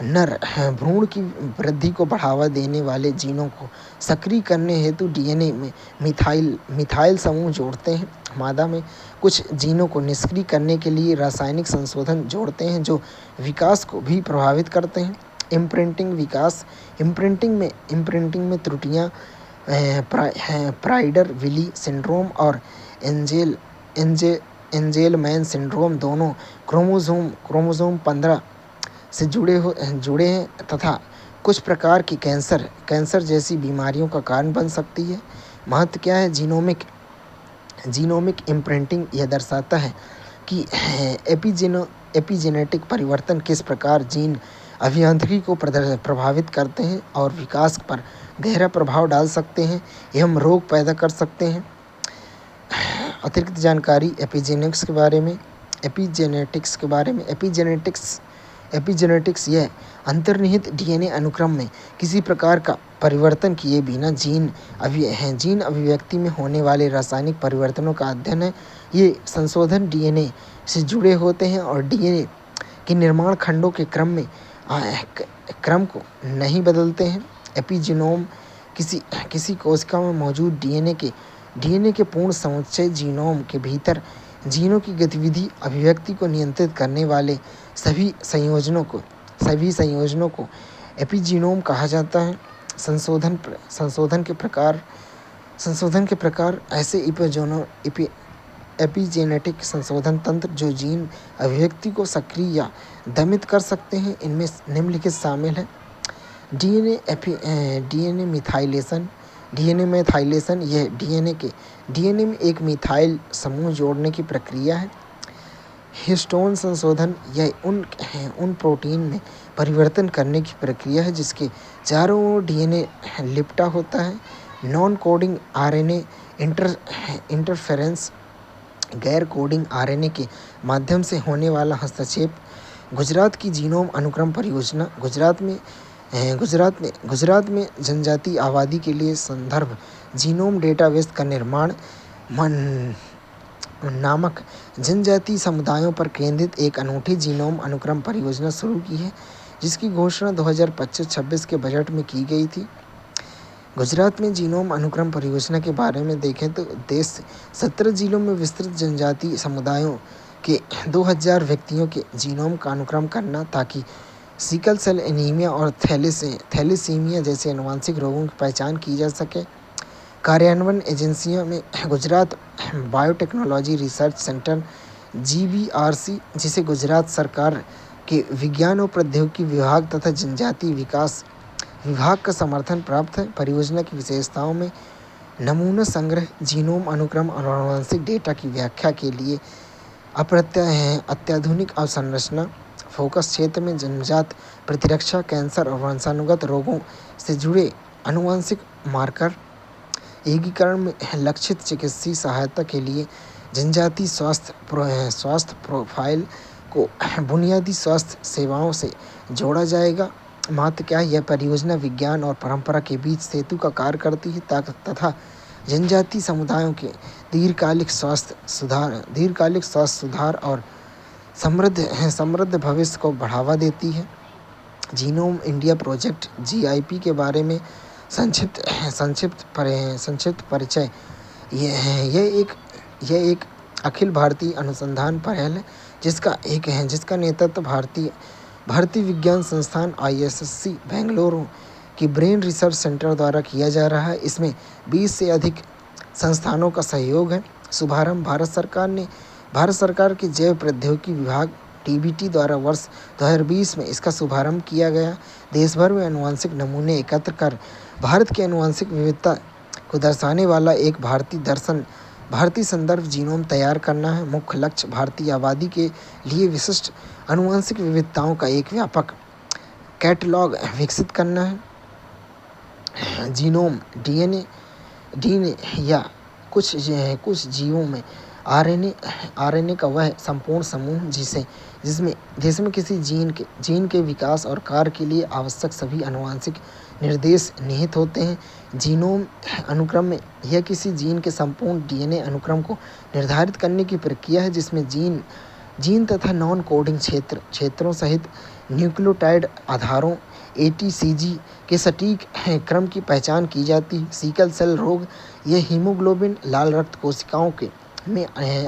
नर भ्रूण की वृद्धि को बढ़ावा देने वाले जीनों को सक्रिय करने हेतु डीएनए में मिथाइल समूह जोड़ते हैं। मादा में कुछ जीनों को निष्क्रिय करने के लिए रासायनिक संशोधन जोड़ते हैं जो विकास को भी प्रभावित करते हैं। इम्प्रिंटिंग में त्रुटियां प्राइडर-विली सिंड्रोम और एंजेलमैन सिंड्रोम दोनों क्रोमोसोम 15 से जुड़े हैं तथा कुछ प्रकार की कैंसर जैसी बीमारियों का कारण बन सकती है। महत्व क्या है? जीनोमिक इम्प्रिंटिंग यह दर्शाता है कि एपिजेनेटिक परिवर्तन किस प्रकार जीन अभियांत्रिकी को प्रभावित करते हैं और विकास पर गहरा प्रभाव डाल सकते हैं एवं रोग पैदा कर सकते हैं। अतिरिक्त जानकारी एपिजेनेटिक्स के बारे में एपिजेनेटिक्स यह अंतर्निहित डीएनए अनुक्रम में किसी प्रकार का परिवर्तन किए बिना जीन अभिव्यक्ति में होने वाले रासायनिक परिवर्तनों का अध्ययन है। ये संशोधन डीएनए से जुड़े होते हैं और डीएनए के निर्माण खंडों के क्रम को नहीं बदलते हैं। एपिजीनोम किसी कोशिका में मौजूद डीएनए के पूर्ण समुच्चय जीनोम के भीतर जीनों की गतिविधि अभिव्यक्ति को नियंत्रित करने वाले सभी संयोजनों को एपिजीनोम कहा जाता है। संशोधन के प्रकार ऐसे एपिजेनेटिक संशोधन तंत्र जो जीन अभिव्यक्ति को सक्रिय या दमित कर सकते हैं, इनमें निम्नलिखित शामिल हैं। डीएनए मिथाइलेशन यह डीएनए में एक मिथाइल समूह जोड़ने की प्रक्रिया है। हिस्टोन संशोधन यह उन प्रोटीन में परिवर्तन करने की प्रक्रिया है जिसके चारों ओर डीएनए लिपटा होता है। नॉन कोडिंग आरएनए इंटरफेरेंस गैर कोडिंग आरएनए के माध्यम से होने वाला हस्तक्षेप। गुजरात की जीनोम अनुक्रम परियोजना गुजरात में गुजरात में जनजातीय आबादी के लिए संदर्भ जीनोम डेटाबेस का निर्माण मन नामक जनजातीय समुदायों पर केंद्रित एक अनूठी जीनोम अनुक्रम परियोजना शुरू की है, जिसकी घोषणा 2025-26 के बजट में की गई थी। गुजरात में जीनोम अनुक्रम परियोजना के बारे में देखें तो उद्देश्य 17 जिलों में विस्तृत जनजातीय समुदायों के 2000 व्यक्तियों के जीनोम का अनुक्रम करना, ताकि सिकल सेल एनीमिया और थैलेसीमिया जैसे आनुवंशिक रोगों की पहचान की जा सके। कार्यान्वयन एजेंसियों में Gujarat biotechnology research centre GBRC, जिसे गुजरात सरकार के विज्ञान और प्रौद्योगिकी विभाग तथा जनजातीय विकास विभाग का समर्थन प्राप्त है। परियोजना की विशेषताओं में नमूना संग्रह, जीनोम अनुक्रम और आनुवंशिक डेटा की व्याख्या के लिए अत्याधुनिक अवसंरचना, फोकस क्षेत्र में जन्मजात प्रतिरक्षा, कैंसर और वंशानुगत रोगों से जुड़े आनुवंशिक मार्कर, एकीकरण में लक्षित चिकित्सीय सहायता के लिए जनजातीय स्वास्थ्य प्रोफाइल को बुनियादी स्वास्थ्य सेवाओं से जोड़ा जाएगा। महत्व क्या है? यह परियोजना विज्ञान और परंपरा के बीच सेतु का कार्य करती है तथा जनजातीय समुदायों के दीर्घकालिक स्वास्थ्य सुधार और समृद्ध भविष्य को बढ़ावा देती है। जीनोम इंडिया प्रोजेक्ट GIP के बारे में संक्षिप्त परिचय। यह एक अखिल भारतीय अनुसंधान पहल है जिसका नेतृत्व भारतीय विज्ञान संस्थान ISSC बेंगलुरु की ब्रेन रिसर्च सेंटर द्वारा किया जा रहा है। इसमें 20 से अधिक संस्थानों का सहयोग है। शुभारंभ भारत सरकार के जैव प्रौद्योगिकी विभाग TBT द्वारा वर्ष 2020 में इसका शुभारंभ किया गया। देश भर में आनुवंशिक नमूने एकत्र कर भारत की आनुवंशिक विविधता को दर्शाने वाला एक भारतीय संदर्भ जीनोम तैयार करना है। मुख्य लक्ष्य भारतीय आबादी के लिए विशिष्ट आनुवंशिक विविधताओं का एक व्यापक कैटलॉग विकसित करना है। जीनोम DNA या कुछ जीवों में RNA का वह संपूर्ण समूह जिसमें किसी जीन के विकास और कार्य के लिए आवश्यक सभी आनुवंशिक निर्देश निहित होते हैं। जीनोम अनुक्रम में यह किसी जीन के संपूर्ण DNA अनुक्रम को निर्धारित करने की प्रक्रिया है, जिसमें जीन तथा नॉन कोडिंग क्षेत्रों सहित न्यूक्लियोटाइड आधारों ATCG के सटीक क्रम की पहचान की जाती है। सिकल सेल रोग यह हीमोग्लोबिन लाल रक्त कोशिकाओं में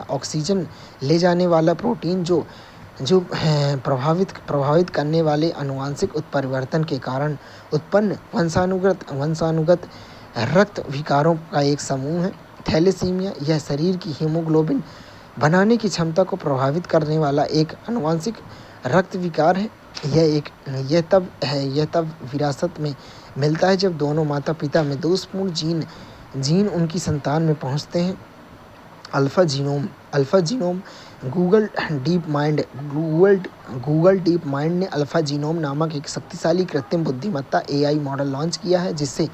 ऑक्सीजन ले जाने वाला प्रोटीन जो प्रभावित करने वाले आनुवंशिक उत्परिवर्तन के कारण उत्पन्न वंशानुगत रक्त विकारों का एक समूह है। थैलेसीमिया यह शरीर की हीमोग्लोबिन बनाने की क्षमता को प्रभावित करने वाला एक आनुवंशिक रक्त विकार है। यह तब विरासत में मिलता है जब दोनों माता पिता में दोषपूर्ण जीन उनकी संतान में पहुंचते हैं। Alpha genome Google deep mind ने अल्फा जीनोम नामक एक शक्तिशाली कृत्रिम बुद्धिमत्ता AI मॉडल लॉन्च किया है, जिसे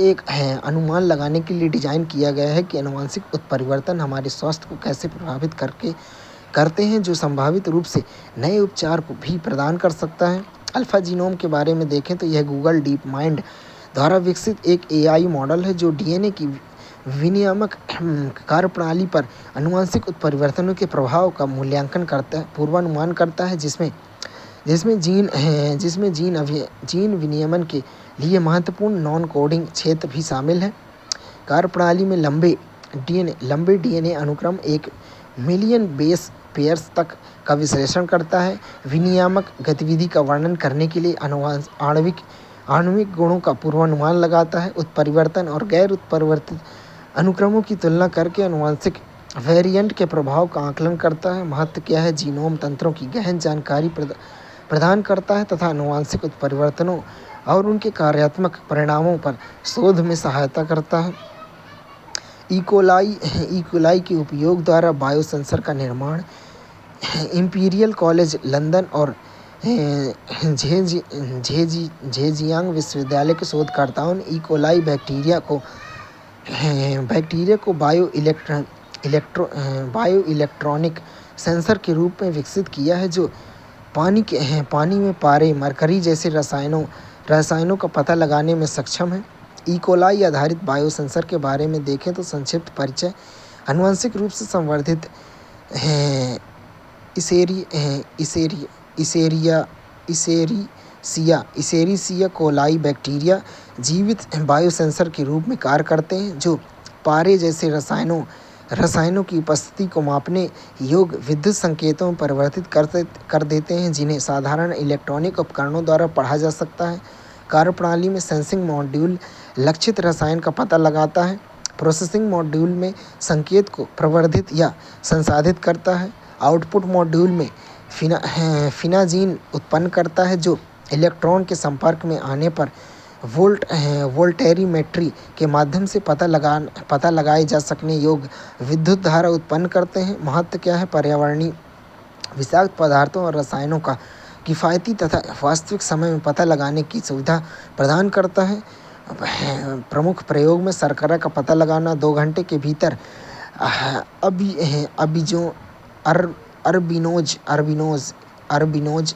एक अनुमान लगाने के लिए डिजाइन किया गया है कि आनुवंशिक उत्परिवर्तन हमारे स्वास्थ्य को कैसे प्रभावित करते हैं, जो संभावित रूप से नए उपचार को भी प्रदान कर सकता है। अल्फा जीनोम के बारे में देखें तो यह गूगल डीप माइंड द्वारा विकसित एक AI मॉडल है जो DNA की विनियामक कार्यप्रणाली पर आनुवंशिक उत्परिवर्तनों के प्रभाव का पूर्वानुमान करता है, जिसमें जीन विनियमन के लिए महत्वपूर्ण नॉन कोडिंग क्षेत्र भी शामिल है। कार्यप्रणाली में लंबे DNA अनुक्रम 1 मिलियन बेस पेयर्स तक का विश्लेषण करता है। विनियामक गतिविधि का वर्णन करने के लिए आणविक गुणों का पूर्वानुमान लगाता है। उत्परिवर्तन और गैर उत्परिवर्तित अनुक्रमों की तुलना करके आनुवंशिक वेरिएंट के प्रभाव का आकलन करता है। महत्व क्या है? जीनोम तंत्रों की गहन जानकारी प्रदान करता है तथा आनुवंशिक उत्परिवर्तनों और उनके कार्यात्मक परिणामों पर शोध में सहायता करता है। इकोलाई के उपयोग द्वारा बायोसेंसर का निर्माण इंपीरियल कॉलेज लंदन और झेजियांग विश्वविद्यालय के शोधकर्ताओं ने इकोलाई बैक्टीरिया को बायोइलेक्ट्रॉनिक सेंसर के रूप में विकसित किया है, जो पानी में पारे मरकरी जैसे रसायनों रसायनों का पता लगाने में सक्षम है। ई कोलाई आधारित बायोसेंसर के बारे में देखें तो संक्षिप्त परिचय। आनुवंशिक रूप से संवर्धित हैं इसेरिसिया कोलाई बैक्टीरिया जीवित बायोसेंसर के रूप में कार्य करते हैं, जो पारे जैसे रसायनों की उपस्थिति को मापने योग्य विद्युत संकेतों में परिवर्तित कर देते हैं, जिन्हें साधारण इलेक्ट्रॉनिक उपकरणों द्वारा पढ़ा जा सकता है। कार्यप्रणाली में सेंसिंग मॉड्यूल लक्षित रसायन का पता लगाता है। प्रोसेसिंग मॉड्यूल में संकेत को प्रवर्धित या संसाधित करता है। आउटपुट मॉड्यूल में फिनाजीन उत्पन्न करता है, जो इलेक्ट्रॉन के संपर्क में आने पर वोल्टेरीमेट्री के माध्यम से पता लगाए जा सकने योग्य विद्युत धारा उत्पन्न करते हैं। महत्व क्या है? पर्यावरणीय विषाक्त पदार्थों और रसायनों का किफ़ायती तथा वास्तविक समय में पता लगाने की सुविधा प्रदान करता है। प्रमुख प्रयोग में शर्करा का पता लगाना 2 घंटे के भीतर अरबिनोज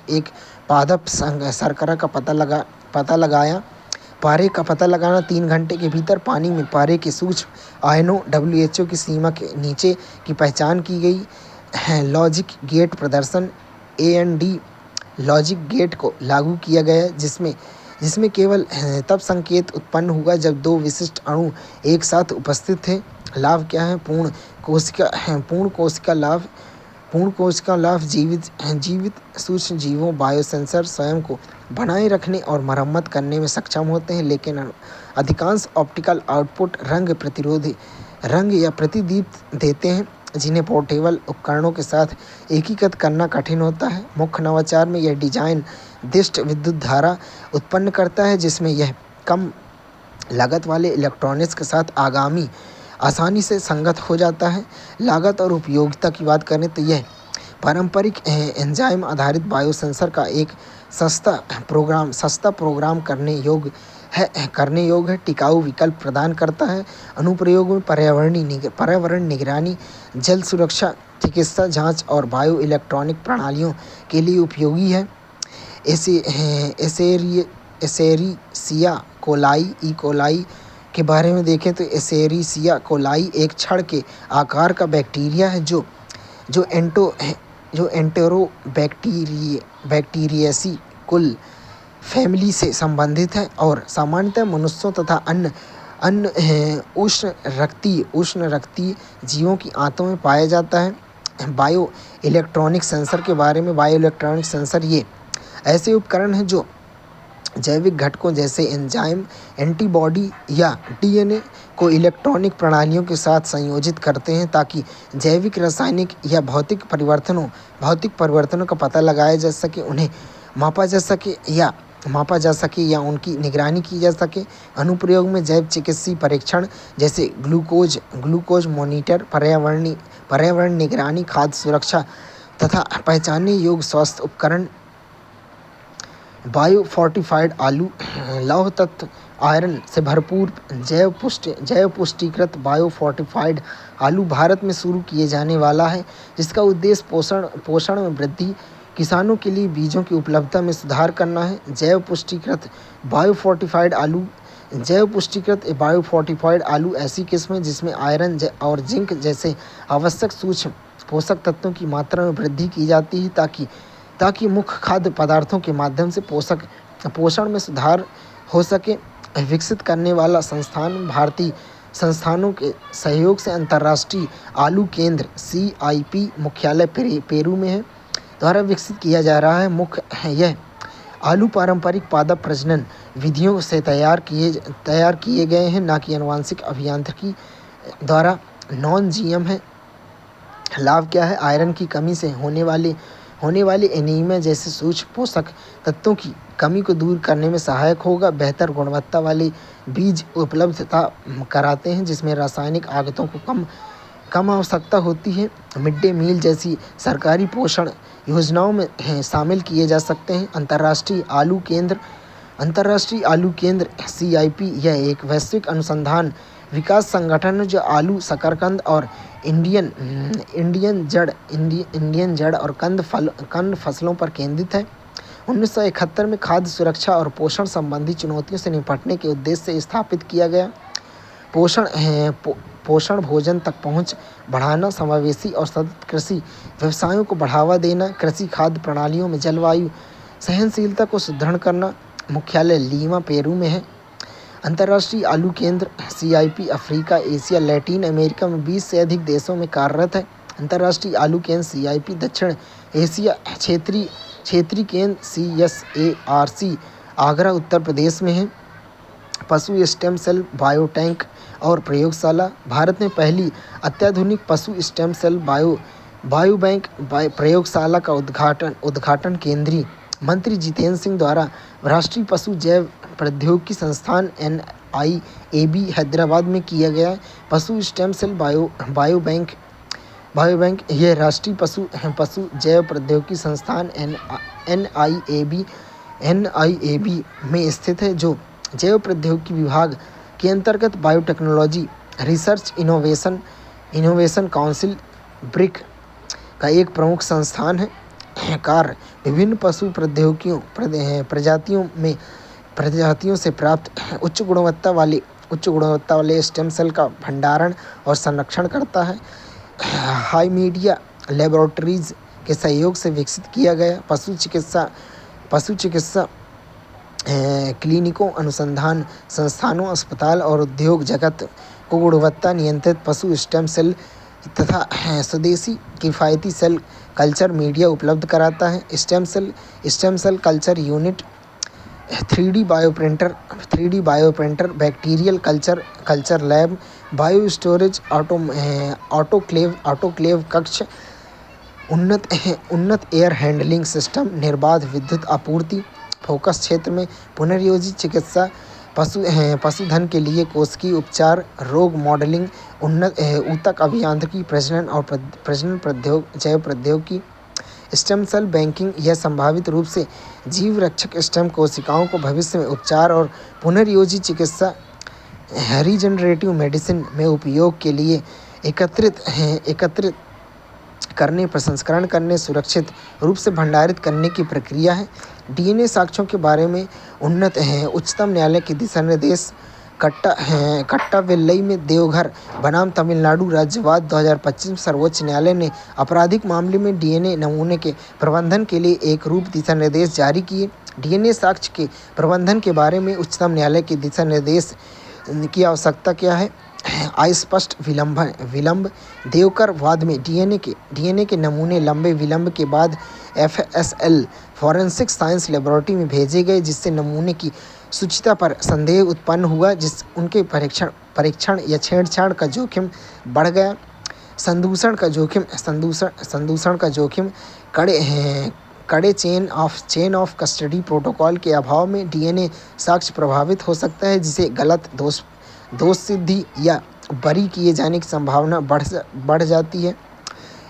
एक पादप शर्करा का पता लगाया। पारे का पता लगाना 3 घंटे के भीतर पानी में पारे के सूक्ष्म आयनों WHO की सीमा के नीचे की पहचान की गई है। लॉजिक गेट प्रदर्शन AND लॉजिक गेट को लागू किया गया, जिसमें केवल तब संकेत उत्पन्न हुआ जब 2 विशिष्ट अणु एक साथ उपस्थित थे। लाभ क्या है? पूर्ण कोशिका लाभ जीवित सूक्ष्म जीवों बायोसेंसर स्वयं को बनाए रखने और मरम्मत करने में सक्षम होते हैं, लेकिन अधिकांश ऑप्टिकल आउटपुट रंग या प्रतिदीप्त देते हैं, जिन्हें पोर्टेबल उपकरणों के साथ एकीकृत करना कठिन होता है। मुख्य नवाचार में यह डिजाइन दिष्ट विद्युत धारा उत्पन्न करता है, जिसमें यह कम लागत वाले इलेक्ट्रॉनिक्स के साथ आसानी से संगत हो जाता है। लागत और उपयोगिता की बात करें तो यह पारंपरिक एंजाइम आधारित बायोसेंसर का एक सस्ता प्रोग्राम करने योग्य है, टिकाऊ विकल्प प्रदान करता है। अनुप्रयोग में पर्यावरण निगरानी, जल सुरक्षा, चिकित्सा जांच और बायो इलेक्ट्रॉनिक प्रणालियों के लिए उपयोगी है। एसेरिसिया कोलाई ई कोलाई के बारे में देखें तो एसेरिसिया कोलाई एक छड़ के आकार का बैक्टीरिया है, जो एंटेरोबैक्टीरियेसी कुल फैमिली से संबंधित है और सामान्यतः मनुष्यों तथा अन्य उष्ण रक्तीय जीवों की आंतों में पाया जाता है। बायो इलेक्ट्रॉनिक सेंसर के बारे में बायो इलेक्ट्रॉनिक सेंसर ये ऐसे उपकरण हैं जो जैविक घटकों जैसे एंजाइम, एंटीबॉडी या DNA को इलेक्ट्रॉनिक प्रणालियों के साथ संयोजित करते हैं, ताकि जैविक, रासायनिक या भौतिक परिवर्तनों का पता लगाया जा सके, उन्हें मापा जा सके या उनकी निगरानी की जा सके। अनुप्रयोग में जैव चिकित्सीय परीक्षण जैसे ग्लूकोज मॉनिटर, पर्यावरण निगरानी, खाद्य सुरक्षा तथा पहचानने योग्य स्वास्थ्य उपकरण। बायो फोर्टिफाइड आलू लौह तत्व आयरन से भरपूर जैव पुष्टिकृत बायो फोर्टिफाइड आलू भारत में शुरू किए जाने वाला है, जिसका उद्देश्य पोषण में वृद्धि, किसानों के लिए बीजों की उपलब्धता में सुधार करना है। जैव पुष्टिकृत बायो फोर्टिफाइड आलू ऐसी किस्म है जिसमें आयरन और जिंक जैसे आवश्यक सूक्ष्म पोषक तत्वों की मात्रा में वृद्धि की जाती है, ताकि मुख्य खाद्य पदार्थों के माध्यम से पोषण में सुधार हो सके। विकसित करने वाला संस्थान भारतीय संस्थानों के सहयोग से अंतर्राष्ट्रीय आलू केंद्र CIP मुख्यालय पेरू में है द्वारा विकसित किया जा रहा है। मुख्य है यह आलू पारंपरिक पादप प्रजनन विधियों से तैयार किए गए हैं, न कि आनुवंशिक अभियांत्रिकी द्वारा नॉन-GM है। लाभ क्या है? आयरन की कमी से होने वाली एनीमिया जैसे सूक्ष्म पोषक तत्वों की कमी को दूर करने में सहायक होगा। बेहतर गुणवत्ता वाले बीज उपलब्धता कराते हैं, जिसमें रासायनिक आगतों को कम आवश्यकता होती है। मिड डे मील जैसी सरकारी पोषण योजनाओं में शामिल किए जा सकते हैं। अंतर्राष्ट्रीय आलू केंद्र CIP यह एक वैश्विक अनुसंधान विकास संगठन है जो आलू, शकरकंद और इंडियन जड़ और कंद फसलों पर केंद्रित है। 1971 में खाद्य सुरक्षा और पोषण संबंधी चुनौतियों से निपटने के उद्देश्य से स्थापित किया गया। पोषण भोजन तक पहुंच बढ़ाना, समावेशी और सतत कृषि व्यवसायों को बढ़ावा देना, कृषि खाद्य प्रणालियों में जलवायु सहनशीलता को सुदृढ़ करना। मुख्यालय लीमा, पेरू में है। अंतर्राष्ट्रीय आलू केंद्र CIP Africa, Asia, Latin America में 20 से अधिक देशों में कार्यरत है। अंतर्राष्ट्रीय आलू केंद्र CIP दक्षिण एशिया क्षेत्रीय केंद्र CSARC आगरा, उत्तर प्रदेश में है। पशु स्टेम सेल बायोटैंक और प्रयोगशाला। भारत में पहली अत्याधुनिक पशु स्टेम सेल बायोबैंक प्रयोगशाला का उद्घाटन केंद्रीय मंत्री जितेंद्र सिंह द्वारा राष्ट्रीय पशु जैव प्रौद्योगिकी संस्थान NIAB हैदराबाद में किया गया है। पशु स्टेम सेल बायोबैंक यह राष्ट्रीय पशु जैव प्रौद्योगिकी संस्थान NIAB में स्थित है, जो जैव प्रौद्योगिकी विभाग के अंतर्गत biotechnology research innovation council BRIC का एक प्रमुख संस्थान है। कार्य विभिन्न पशु प्रजातियों से प्राप्त उच्च गुणवत्ता वाले स्टेम सेल का भंडारण और संरक्षण करता है। हाई मीडिया लेबोरेटरीज के सहयोग से विकसित किया गया पशु चिकित्सा क्लिनिकों, अनुसंधान संस्थानों, अस्पताल और उद्योग जगत को गुणवत्ता नियंत्रित पशु स्टेम सेल तथा स्वदेशी किफ़ायती सेल कल्चर मीडिया उपलब्ध कराता है। Stem cell culture unit, 3D bioprinter, bacterial culture lab, bio storage, autoclave कक्ष, उन्नत एयर हैंडलिंग सिस्टम, निर्बाध विद्युत आपूर्ति। फोकस क्षेत्र में पुनर्योजी चिकित्सा, पशुधन के लिए कोशिकीय उपचार, रोग मॉडलिंग, ऊतक अभियांत्रिकी, प्रजनन जैव प्रौद्योगिकी। स्टेम सेल बैंकिंग, यह संभावित रूप से जीव रक्षक स्टेम कोशिकाओं को भविष्य में उपचार और पुनर्योजी चिकित्सा, रीजनरेटिव मेडिसिन में उपयोग के लिए एकत्रित करने, प्रसंस्करण करने, सुरक्षित रूप से भंडारित करने की प्रक्रिया है। DNA साक्ष्यों के बारे में उच्चतम न्यायालय के दिशा निर्देश। कट्टाविल्लई में देवघर बनाम तमिलनाडु राज्यवाद 2025 में सर्वोच्च न्यायालय ने आपराधिक मामले में DNA नमूने के प्रबंधन के लिए एक रूप दिशा निर्देश जारी किए। DNA साक्ष्य के प्रबंधन के बारे में उच्चतम न्यायालय के दिशा निर्देश की आवश्यकता क्या है? अस्पष्ट विलंब। देवकर वाद में DNA के नमूने लंबे विलंब के बाद FSL फॉरेंसिक साइंस लेबोरेटरी में भेजे गए, जिससे नमूने की शुचिता पर संदेह उत्पन्न हुआ, उनके परीक्षण या छेड़छाड़ का जोखिम बढ़ गया। संदूषण का जोखिम कड़े चेन ऑफ कस्टडी प्रोटोकॉल के अभाव में DNA साक्ष्य प्रभावित हो सकता है, जिसे गलत दोष सिद्धि या बरी किए जाने की संभावना बढ़ जाती है।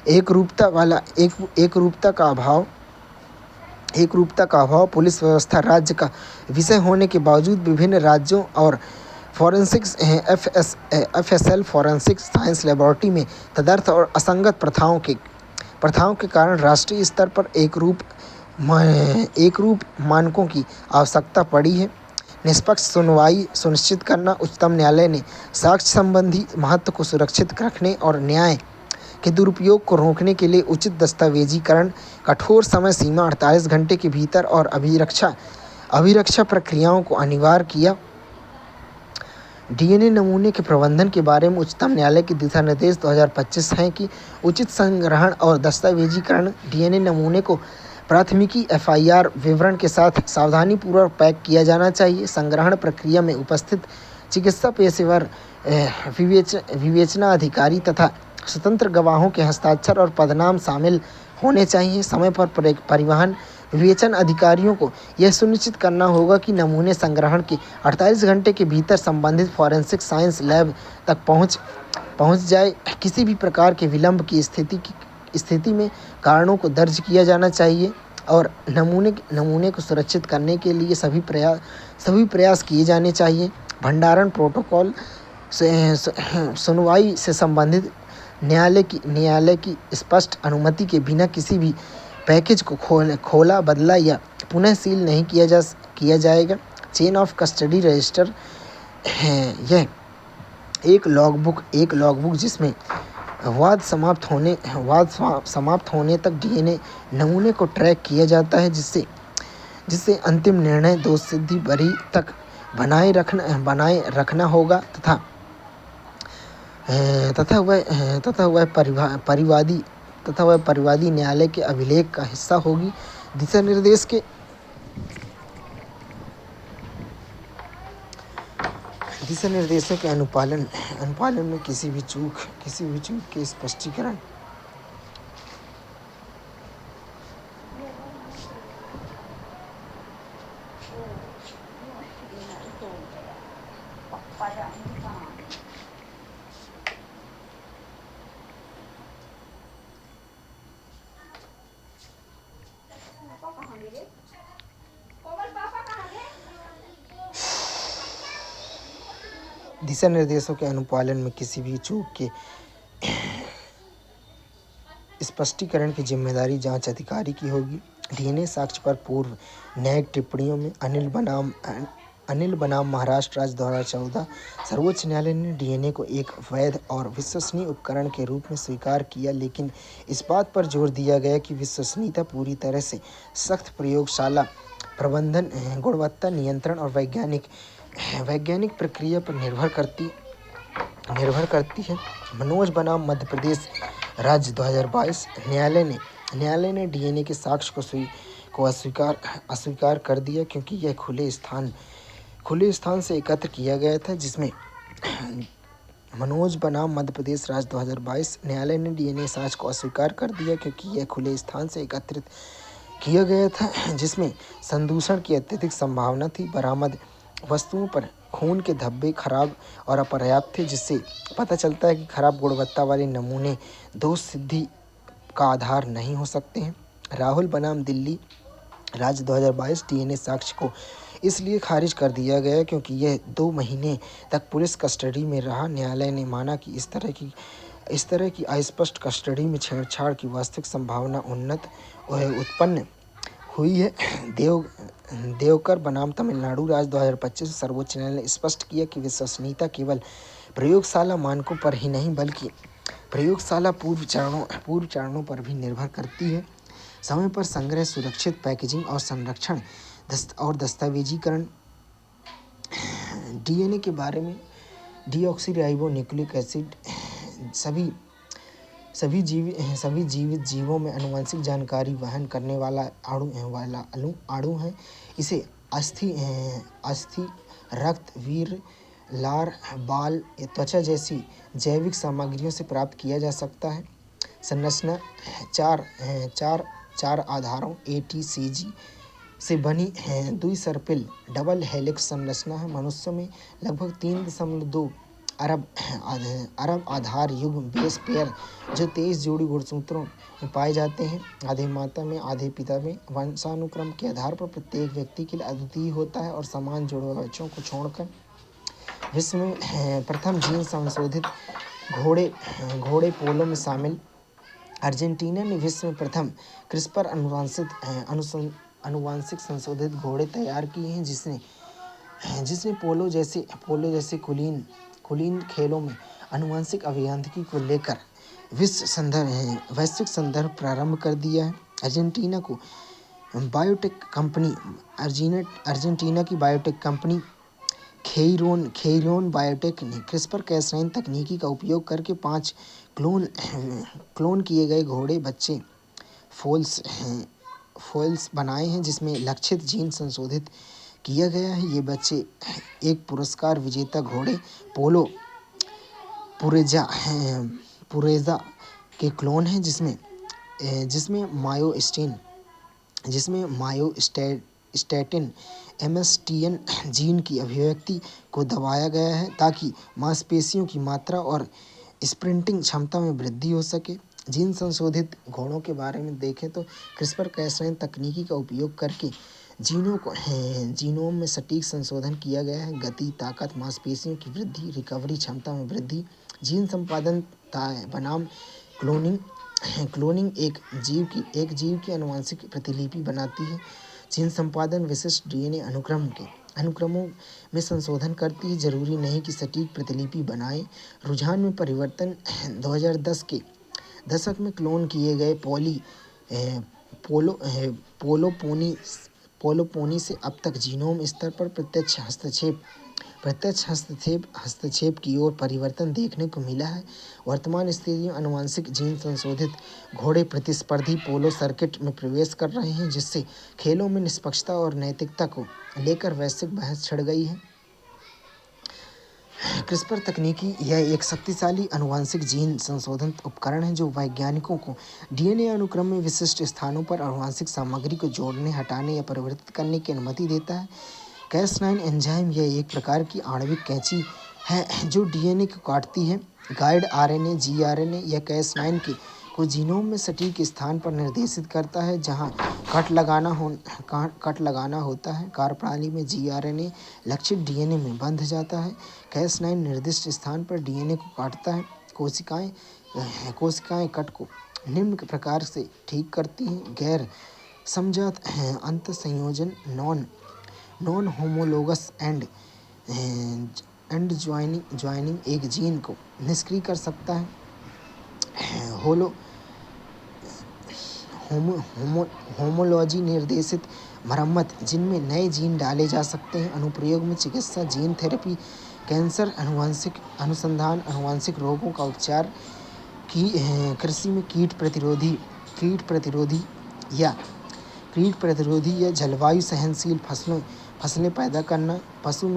एकरूपता का अभाव पुलिस व्यवस्था राज्य का विषय होने के बावजूद विभिन्न राज्यों और FSL फॉरेंसिक साइंस लेबोरेटरी में तदर्थ और असंगत प्रथाओं के कारण राष्ट्रीय स्तर पर एक रूप मानकों की आवश्यकता पड़ी है। निष्पक्ष सुनवाई सुनिश्चित करना। उच्चतम न्यायालय ने साक्ष्य संबंधी महत्व को सुरक्षित रखने और न्याय के दुरुपयोग को रोकने के लिए उचित दस्तावेजीकरण, कठोर समय सीमा 48 घंटे के भीतर और अभिरक्षा प्रक्रियाओं को अनिवार्य किया। DNA नमूने के प्रबंधन के बारे में उच्चतम न्यायालय के दिशा निर्देश 2025 हैं कि उचित संग्रहण और दस्तावेजीकरण। DNA नमूने को प्राथमिकी FIR विवरण के साथ सावधानीपूर्वक पैक किया जाना चाहिए। संग्रहण प्रक्रिया में उपस्थित चिकित्सा पेशेवर, विवेचना अधिकारी तथा स्वतंत्र गवाहों के हस्ताक्षर और पदनाम शामिल होने चाहिए। समय पर परिवहन विवेचन अधिकारियों को यह सुनिश्चित करना होगा कि नमूने संग्रहण के 48 घंटे के भीतर संबंधित फॉरेंसिक साइंस लैब तक पहुंच जाए। किसी भी प्रकार के विलंब की स्थिति में कारणों को दर्ज किया जाना चाहिए और नमूने को सुरक्षित करने के लिए सभी प्रयास किए जाने चाहिए। भंडारण प्रोटोकॉल, सुनवाई से संबंधित न्यायालय की स्पष्ट अनुमति के बिना किसी भी पैकेज को खोला, बदला या पुनः सील नहीं किया जाएगा। चेन ऑफ कस्टडी रजिस्टर है यह एक लॉगबुक जिसमें वाद समाप्त होने तक डीएनए नमूने को ट्रैक किया जाता है, जिससे अंतिम निर्णय दोषसिद्धि बरी तक बनाए रखना होगा तथा वह परिवादी न्यायालय के अभिलेख का हिस्सा होगी। दिशा निर्देशों के अनुपालन में किसी भी चूक के स्पष्टीकरण दिशा निर्देशों के अनुपालन में किसी भी चूक के स्पष्टीकरण की जिम्मेदारी जांच अधिकारी की होगी। डीएनए साक्ष्य पर पूर्व न्यायिक टिप्पणियों में अनिल बनाम महाराष्ट्र राज्य 2014 सर्वोच्च न्यायालय ने डीएनए को एक वैध और विश्वसनीय उपकरण के रूप में स्वीकार किया, लेकिन इस बात पर जोर दिया गया कि विश्वसनीयता पूरी तरह से सख्त प्रयोगशाला प्रबंधन, गुणवत्ता नियंत्रण और वैज्ञानिक प्रक्रिया पर निर्भर करती है। मनोज बनाम मध्य प्रदेश राज्य 2022 न्यायालय ने डीएनए के साक्ष्य को अस्वीकार कर दिया, क्योंकि यह खुले स्थान से एकत्र किया गया था। जिसमें मनोज बनाम मध्य प्रदेश राज्य 2022 न्यायालय ने डीएनए साक्ष्य को अस्वीकार कर दिया, क्योंकि यह खुले स्थान से एकत्रित किया गया था, जिसमें संदूषण की अत्यधिक संभावना थी। बरामद वस्तुओं पर खून के धब्बे खराब और अपर्याप्त थे, जिससे पता चलता है कि खराब गुणवत्ता वाले नमूने दोष सिद्धि का आधार नहीं हो सकते हैं। राहुल बनाम दिल्ली राज्य 2022 डीएनए साक्ष्य को इसलिए खारिज कर दिया गया क्योंकि यह 2 महीने तक पुलिस कस्टडी में रहा। न्यायालय ने माना कि इस तरह की अस्पष्ट कस्टडी में छेड़छाड़ की वास्तविक संभावना उत्पन्न हुई है। देवकर बनाम तमिलनाडु राज्य 2025 सर्वोच्च न्यायालय ने स्पष्ट किया कि विश्वसनीयता केवल प्रयोगशाला मानकों पर ही नहीं बल्कि प्रयोगशाला पूर्व चरणों पर भी निर्भर करती है। समय पर संग्रह, सुरक्षित पैकेजिंग और संरक्षण और दस्तावेजीकरण। डीएनए के बारे में डीऑक्सीराइबोन्यूक्लिक एसिड सभी जीवित जीवों में आनुवंशिक जानकारी वहन करने वाला अणु है। इसे अस्थि, रक्त, वीर्य, लार, बाल, त्वचा जैसी जैविक सामग्रियों से प्राप्त किया जा सकता है। संरचना चार आधारों ATCG से बनी द्विसर्पिल डबल हेलिक्स संरचना है। मनुष्यों में लगभग 3.2 अरब आधार युग्म बेस पेयर जो 23 जोड़ी गुणसूत्रों में पाए जाते हैं, आधे माता में आधे पिता में, वंशानुक्रम के आधार पर प्रत्येक व्यक्ति के लिए अद्वितीय होता है और समान जुड़वा बच्चों को छोड़कर विश्व में प्रथम जीन संशोधित घोड़े पोलो में शामिल। अर्जेंटीना ने विश्व में प्रथम क्रिस्पर अनुवांशिक संशोधित घोड़े तैयार किए हैं, जिसने पोलो जैसे कुलीन खेलों में आनुवंशिक अभियांत्रिकी को लेकर वैश्विक संदर्भ प्रारंभ कर दिया है। अर्जेंटीना की बायोटेक कंपनी खेइरोन बायोटेक ने क्रिस्पर कैसनाइन तकनीकी का उपयोग करके 5 क्लोन किए गए घोड़े बच्चे फोल्स बनाए हैं, जिसमें लक्षित जीन संशोधित किया गया है। ये बच्चे एक पुरस्कार विजेता घोड़े पोलो पुरेजा के क्लोन हैं, जिसमें मायोस्टैटिन MSTN जीन की अभिव्यक्ति को दबाया गया है ताकि मांसपेशियों की मात्रा और स्प्रिंटिंग क्षमता में वृद्धि हो सके। जीन संशोधित घोड़ों के बारे में देखें तो क्रिस्पर कैसनाइन तकनीकी का उपयोग करके जीनोम में सटीक संशोधन किया गया है। गति, ताकत, मांसपेशियों की वृद्धि, रिकवरी क्षमता में वृद्धि। जीन संपादन बनाम क्लोनिंग एक जीव की आनुवंशिक प्रतिलिपि बनाती है जीन संपादन विशिष्ट डीएनए अनुक्रमों में संशोधन करती है। जरूरी नहीं कि सटीक प्रतिलिपि बनाए। रुझान में परिवर्तन 2010 के दशक में क्लोन किए गए पोलोपोनी से अब तक जीनोम स्तर पर प्रत्यक्ष हस्तक्षेप की ओर परिवर्तन देखने को मिला है। वर्तमान स्थिति में आनुवंशिक जीन संशोधित घोड़े प्रतिस्पर्धी पोलो सर्किट में प्रवेश कर रहे हैं, जिससे खेलों में निष्पक्षता और नैतिकता को लेकर वैश्विक बहस छिड़ गई है। क्रिस्पर तकनीकी यह एक शक्तिशाली आनुवंशिक जीन संशोधन उपकरण है जो वैज्ञानिकों को डीएनए अनुक्रम में विशिष्ट स्थानों पर आनुवंशिक सामग्री को जोड़ने, हटाने या परिवर्तित करने की अनुमति देता है। Cas9 एंजाइम यह एक प्रकार की आणविक कैंची है जो डीएनए को काटती है। गाइड आरएनए, जीआरएनए या Cas9 को जीनोम में सटीक स्थान पर निर्देशित करता है जहां कट लगाना होता है। कार्यप्रणाली में जीआरएनए लक्षित डीएनए में बंध जाता है। Cas9 निर्दिष्ट स्थान पर डीएनए को काटता है। कोशिकाएं कट को निम्न प्रकार से ठीक करती हैं। गैर समजात अंतःसंयोजन नॉन होमोलोगस एंड ज्वाइनिंग एक जीन को निष्क्रिय कर सकता है। होमोलॉजी निर्देशित मरम्मत जिनमें नए जीन डाले जा सकते हैं। अनुप्रयोग में चिकित्सा, जीन थेरेपी, कैंसर, आनुवंशिक अनुसंधान, आनुवंशिक रोगों का उपचार, कृषि में कीट प्रतिरोधी या जलवायु सहनशील फसलें पैदा करना, पशु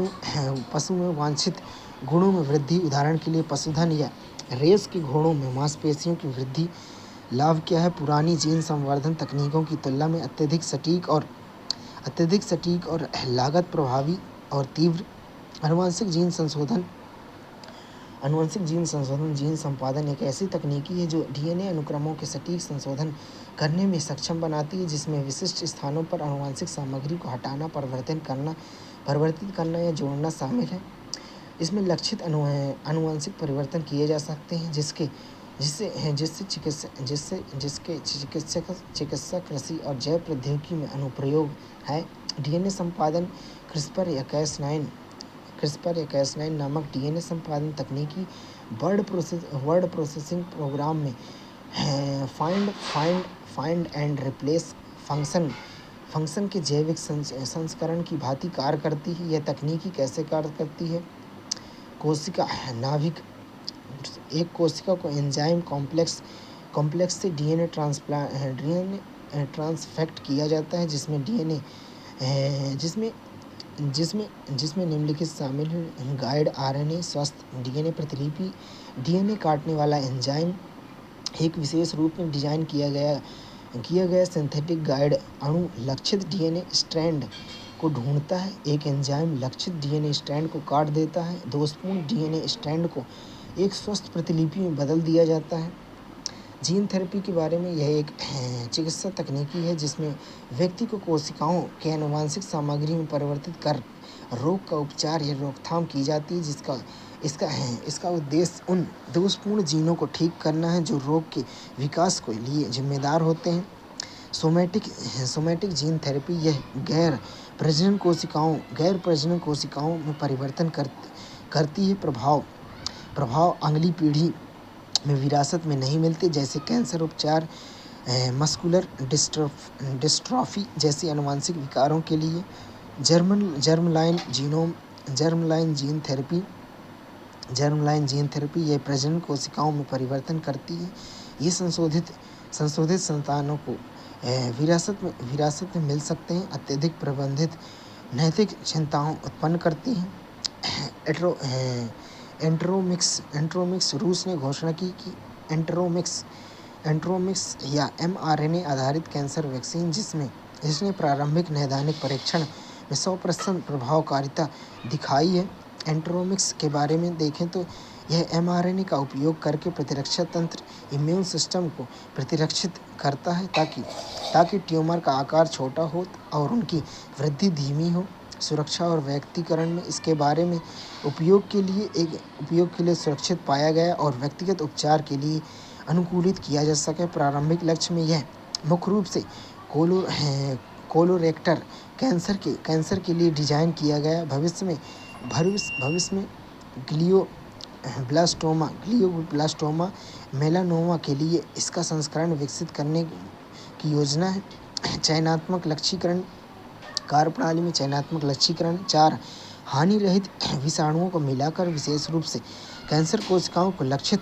में वांछित गुणों में वृद्धि, उदाहरण के लिए पशुधन या रेस के घोड़ों में मांसपेशियों की वृद्धि। लाभ क्या है? पुरानी जीन संवर्धन तकनीकों की तुलना में अत्यधिक सटीक और लागत प्रभावी और तीव्र। आनुवंशिक जीन संशोधन जीन संपादन एक ऐसी तकनीकी है जो डीएनए अनुक्रमों के सटीक संशोधन करने में सक्षम बनाती है, जिसमें विशिष्ट स्थानों पर आनुवंशिक सामग्री को हटाना, परिवर्तित करना या जोड़ना शामिल है। इसमें लक्षित आनुवंशिक परिवर्तन किए जा सकते हैं जिससे चिकित्सा, कृषि और जैव प्रौद्योगिकी में अनुप्रयोग है। डीएनए संपादन क्रिस्पर या Cas9 नामक डीएनए संपादन तकनीकी वर्ड प्रोसेसिंग प्रोग्राम में फाइंड एंड रिप्लेस फंक्शन के जैविक संस्करण की भांति कार्य करती है। यह तकनीकी कैसे कार्य करती है? कोशिका नाभिक एक कोशिका को एंजाइम कॉम्प्लेक्स से डीएनए ट्रांसफेक्ट किया जाता है, जिसमें निम्नलिखित शामिल है। गाइड आरएनए स्वस्थ डीएनए प्रतिलिपि, डीएनए काटने वाला एंजाइम, एक विशेष रूप में डिजाइन किया गया सिंथेटिक गाइड अणु लक्षित डीएनए स्ट्रैंड को ढूंढता है। एक एंजाइम लक्षित डीएनए स्ट्रैंड को काट देता है। दोषपूर्ण डीएनए स्ट्रैंड को एक स्वस्थ प्रतिलिपि में बदल दिया जाता है। जीन थेरेपी के बारे में, यह एक चिकित्सा तकनीकी है जिसमें व्यक्ति को कोशिकाओं के आनुवंशिक सामग्री में परिवर्तित कर रोग का उपचार या रोकथाम की जाती है। इसका उद्देश्य उन दोषपूर्ण जीनों को ठीक करना है जो रोग के विकास के लिए जिम्मेदार होते हैं। सोमैटिक जीन थेरेपी यह गैर प्रजनन कोशिकाओं में परिवर्तन करती है। प्रभाव अगली पीढ़ी में विरासत में नहीं मिलते, जैसे कैंसर उपचार, मस्कुलर डिस्ट्रॉफी जैसी आनुवंशिक विकारों के लिए। जर्मलाइन जीन थेरेपी यह प्रजनन कोशिकाओं में परिवर्तन करती है। ये संशोधित संतानों को विरासत में मिल सकते हैं। अत्यधिक प्रबंधित नैतिक चिंताओं उत्पन्न करती हैं। एंट्रोमिक्स रूस ने घोषणा की कि एंट्रोमिक्स या mRNA आधारित कैंसर वैक्सीन जिसने प्रारंभिक नैदानिक परीक्षण में 100% प्रभावकारिता दिखाई है। एंट्रोमिक्स के बारे में देखें तो यह mRNA का उपयोग करके प्रतिरक्षा तंत्र इम्यून सिस्टम को प्रतिरक्षित करता है ताकि ट्यूमर का आकार छोटा हो और उनकी वृद्धि धीमी हो। सुरक्षा और व्यक्तिकरण में इसके बारे में उपयोग के लिए सुरक्षित पाया गया और व्यक्तिगत उपचार के लिए अनुकूलित किया जा सके। प्रारंभिक लक्ष्य में यह मुख्य रूप से कोलोरेक्टर कैंसर के लिए डिजाइन किया गया। भविष्य में ग्लियोब्लास्टोमा मेलानोमा के लिए इसका संस्करण विकसित करने की योजना है। चयनात्मक लक्ष्यीकरण कार्यप्रणाली में चयनात्मक लक्ष्यीकरण 4 हानि रहित विषाणुओं को मिलाकर विशेष रूप से कैंसर कोशिकाओं को लक्षित